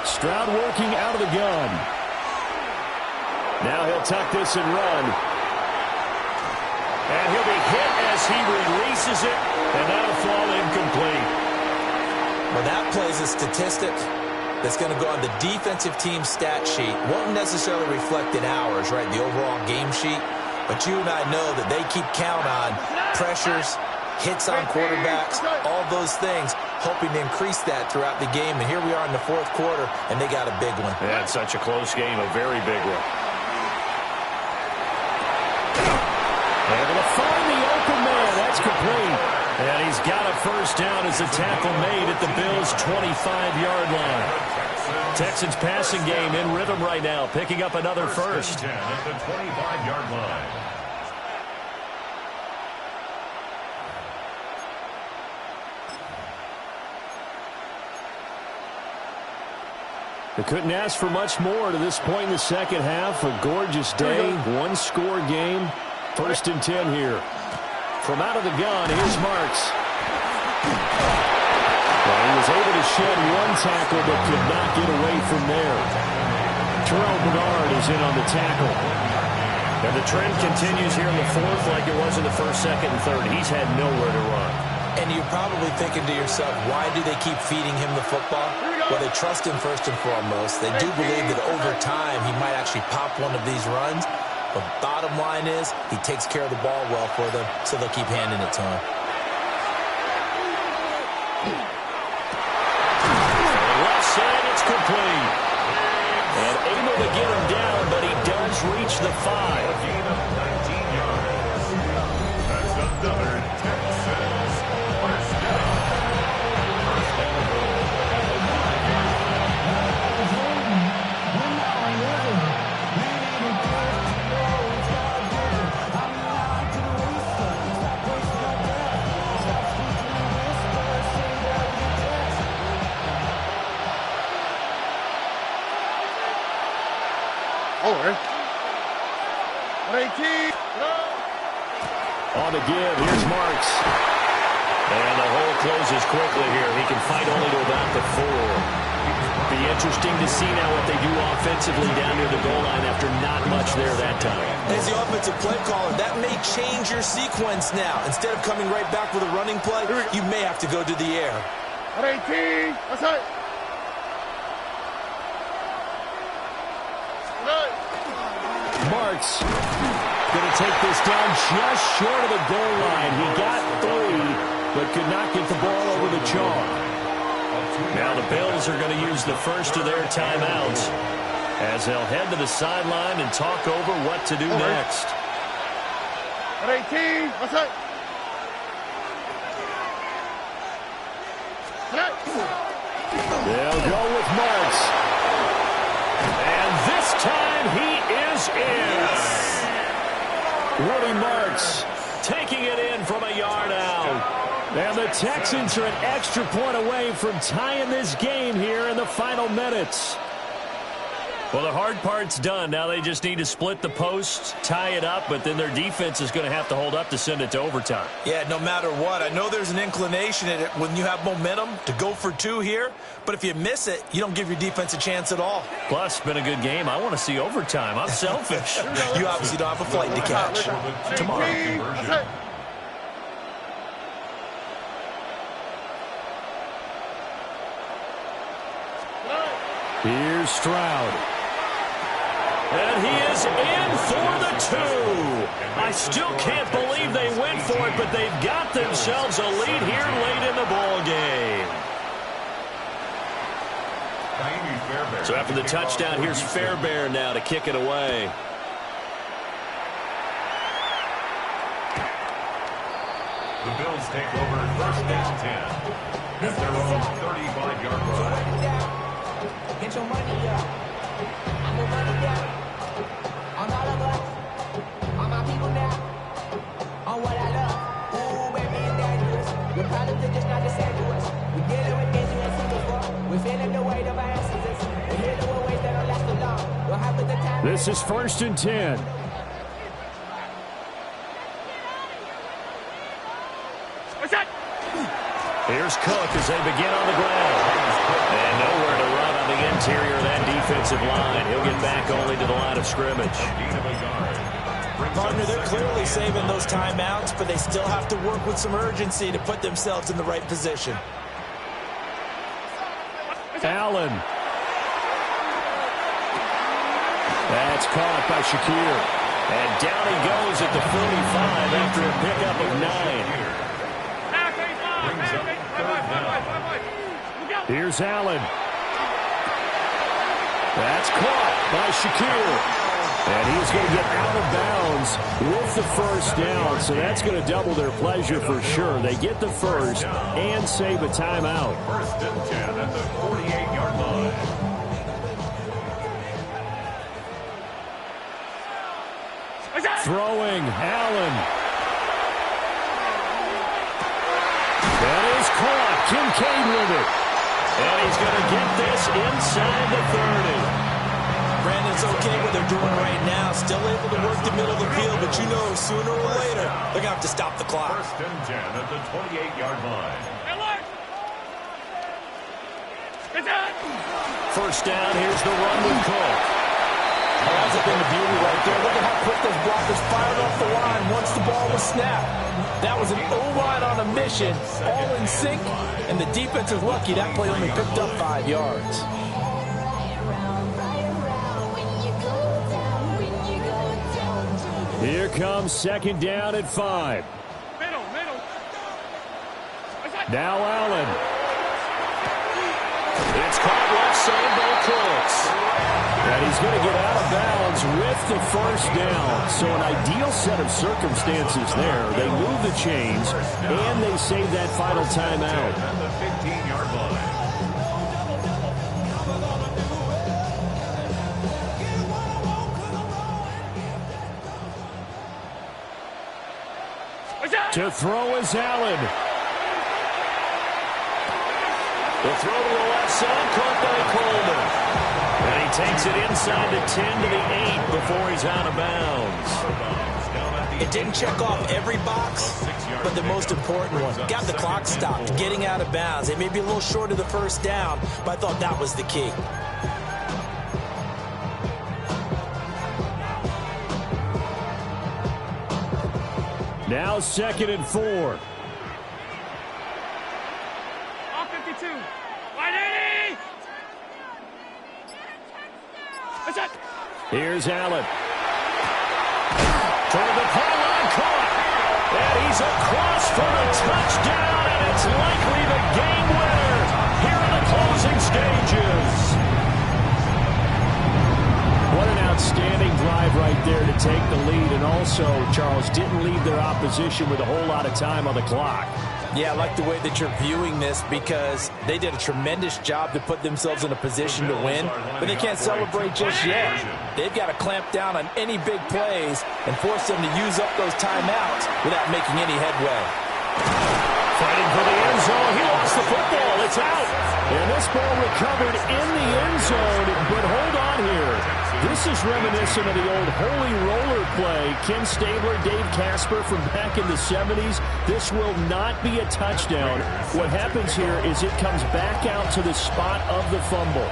Stroud working out of the gun. Now he'll tuck this and run. And he'll be hit as he releases it, and that'll fall incomplete. Well, that plays a statistic that's going to go on the defensive team stat sheet. Won't necessarily reflect in ours, right, the overall game sheet. But you and I know that they keep count on pressures, hits on quarterbacks, all those things, hoping to increase that throughout the game. And here we are in the 4th quarter, and they got a big one. Yeah, it's such a close game, a very big one. Able to find the open man. That's complete. And he's got a first down as the tackle made at the Bills' 25-yard line. Texans passing game in rhythm right now, picking up another first. At the 25-yard line. They couldn't ask for much more to this point in the second half. A gorgeous day, one-score game. 1st and 10 here. From out of the gun, here's Marks. Well, he was able to shed one tackle, but could not get away from there. Terrell Bernard is in on the tackle. And the trend continues here in the 4th like it was in the 1st, 2nd, and 3rd. He's had nowhere to run. And you're probably thinking to yourself, why do they keep feeding him the football? Well, they trust him first and foremost. They do believe that over time he might actually pop one of these runs. But bottom line is, he takes care of the ball well for them, so they'll keep handing it to him. Left side, it's complete. And able to get him down, but he does reach the 5. Gain of 19 yards. That's another Texans first down. On the give, here's Marks. And the hole closes quickly here. He can fight only to about the 4. Be interesting to see now what they do offensively down near the goal line after not much there that time. As the offensive play caller, that may change your sequence now. Instead of coming right back with a running play, you may have to go to the air. 18, that's it. Marks going to take this down just short of the goal line. He got 3, but could not get the ball over the chalk. Now the Bills are going to use the first of their timeouts as they'll head to the sideline and talk over what to do next. 18, that's it. They'll go with Marks. And goes in. Woody Marks taking it in from a yard out. And the Texans are an extra point away from tying this game here in the final minutes. Well, the hard part's done. Now they just need to split the post, tie it up, but then their defense is going to have to hold up to send it to overtime. Yeah, no matter what. I know there's an inclination in it when you have momentum to go for two here, but if you miss it, you don't give your defense a chance at all. Plus, it's been a good game. I want to see overtime. I'm selfish. You obviously don't have a flight to catch tomorrow. Here's Stroud. And he is in for the two. I still can't believe they went for it, but they've got themselves a lead here late in the ball game. So after the touchdown, here's Fairbairn now to kick it away. The Bills take over first down 10 at their own 35-yard line. Get your money up. I'm gonna run it down. On all of us. On my people now. On what I love. Ooh, baby, it's dangerous. Your problems are just not the same to us. We're dealing with things you ain't seen before. We're feeling the weight of our ancestors. We're healing with ways that don't last too long. Don't have the time. This is 1st and 10. Here's Cook as they begin on the ground. And nowhere to run on the interior of that defensive line. He'll get back only to the line of scrimmage. Partner, they're clearly saving those timeouts, but they still have to work with some urgency to put themselves in the right position. Allen. That's caught by Shakir. And down he goes at the 45 after a pickup of 9. Here's Allen. That's caught by Shakir. And he's going to get out of bounds with the first down. So that's going to double their pleasure for sure. They get the first and save a timeout. 1st and 10 at the 48-yard line. Throwing, Allen. That is caught. Kincaid with it. And he's going to get this inside the 30. Brandon, it's okay what they're doing right now. Still able to work the middle of the field, but you know sooner or later they're going to have to stop the clock. 1st and 10 at the 28-yard line. First down, here's the run with Cook. Oh, that's a thing of beauty right there. Look at how quick those blockers fired off the line once the ball was snapped. That was an O-line on a mission, all in sync, and the defense is lucky that play only picked up 5 yards. Here comes 2nd down at 5. Now Allen. It's caught left side by Cooks. And he's going to get out of bounds with the first down. So an ideal set of circumstances there. They move the chains, and they save that final timeout. At the 15-yard line. To throw is Allen. The throw to the left side, caught by Coleman. And he takes it inside the 10 to the 8 before he's out of bounds. It didn't check off every box, but the most important one. Got the clock stopped, getting out of bounds. They may be a little short of the first down, but I thought that was the key. Now 2nd and 4. All 52. 180. Here's Allen. Toward the play line, caught. And he's across for the touchdown, and it's likely the game winner here in the closing stages. What an outstanding drive right there to take the lead, and also, Charles, didn't leave their opposition with a whole lot of time on the clock. Yeah, I like the way that you're viewing this because they did a tremendous job to put themselves in a position to win, but they can't celebrate just yet. They've got to clamp down on any big plays and force them to use up those timeouts without making any headway. Fighting for the end zone. He lost the football. It's out. And this ball recovered in the end zone, but hold on here. This is reminiscent of the old holy roller play. Ken Stabler, Dave Casper from back in the 70s. This will not be a touchdown. What happens here is it comes back out to the spot of the fumble.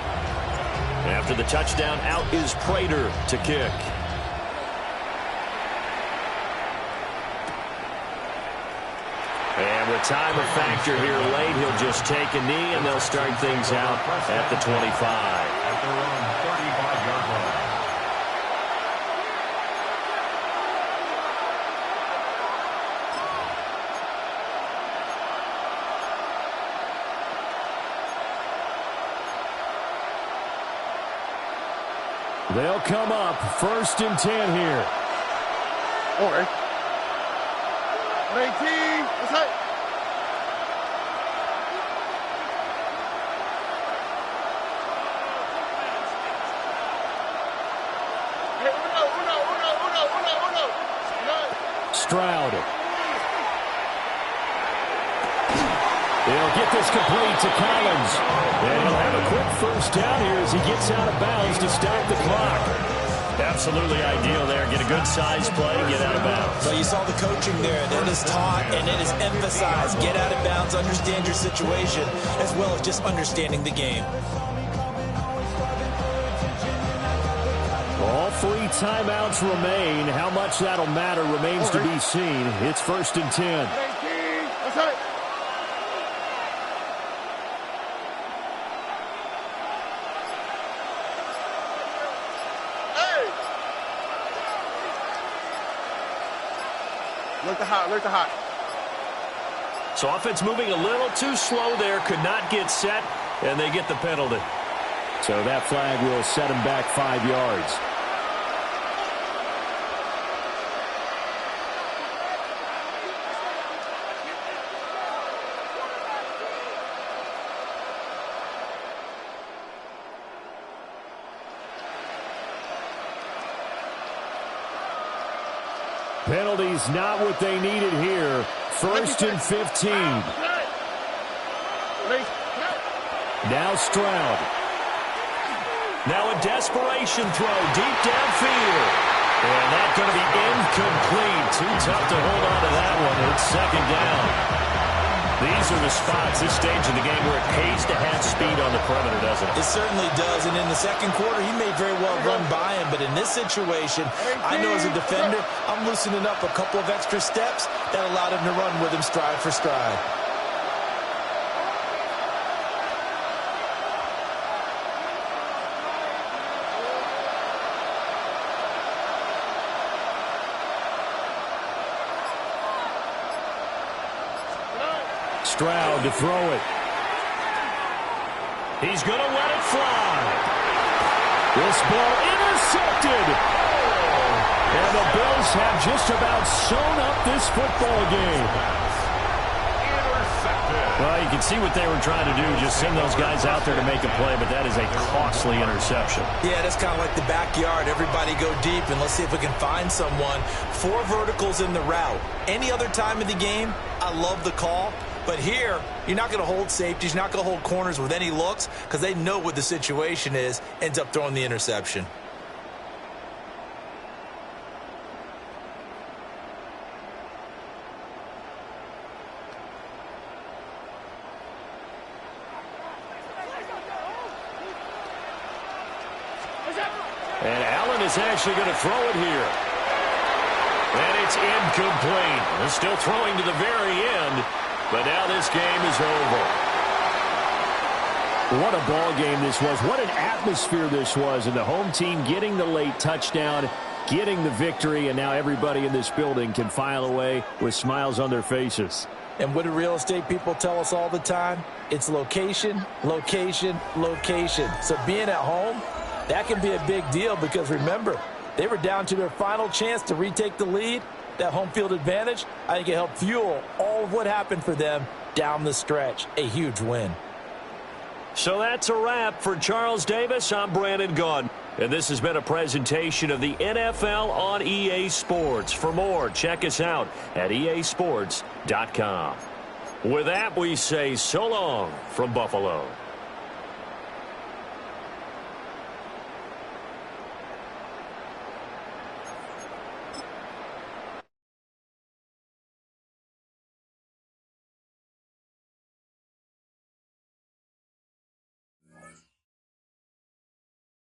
After the touchdown, out is Prater to kick. And with time a factor here late, he'll just take a knee, and they'll start things out at the 25. At their own 35-yard line. They'll come up 1st and 10 here. All right. 18. That's it. Hey, uno. Stroud. They'll get this complete to Collins. And he'll have a quick first down here as he gets out of bounds to stop the clock. Absolutely ideal there. Get a good size play, get out of bounds. So you saw the coaching there. That is taught and it is emphasized. Get out of bounds, understand your situation, as well as just understanding the game. All 3 timeouts remain. How much that'll matter remains to be seen. It's 1st and 10. That's it. Look the hot. So offense moving a little too slow there. Could not get set, and they get the penalty. So that flag will set him back 5 yards. Penalties not what they needed here. 1st and 15. Now Stroud. Now a desperation throw deep downfield. And that's going to be incomplete. Too tough to hold on to that one. It's 2nd down. These are the spots, this stage of the game, where it pays to have speed on the perimeter, doesn't it? It certainly does, and in the 2nd quarter, he may very well run by him, but in this situation, I know as a defender, I'm loosening up a couple of extra steps that allowed him to run with him stride for stride. Stroud to throw it. He's going to let it fly. This ball intercepted. And the Bills have just about sewn up this football game. Well, you can see what they were trying to do, just send those guys out there to make a play, but that is a costly interception. Yeah, that's kind of like the backyard. Everybody go deep, and let's see if we can find someone. 4 verticals in the route. Any other time of the game, I love the call. But here, you're not going to hold safeties. You're not going to hold corners with any looks because they know what the situation is. Ends up throwing the interception. And Allen is actually going to throw it here. And it's incomplete. They're still throwing to the very end. But now this game is over. What a ball game this was. What an atmosphere this was. And the home team getting the late touchdown, getting the victory, and now everybody in this building can file away with smiles on their faces. And what do real estate people tell us all the time? It's location, location, location. So being at home, that can be a big deal because remember, they were down to their final chance to retake the lead, that home field advantage, I think it helped fuel all of what happened for them down the stretch. A huge win. So that's a wrap for Charles Davis. I'm Brandon Gaudin. And this has been a presentation of the NFL on EA Sports. For more, check us out at easports.com. With that, we say so long from Buffalo.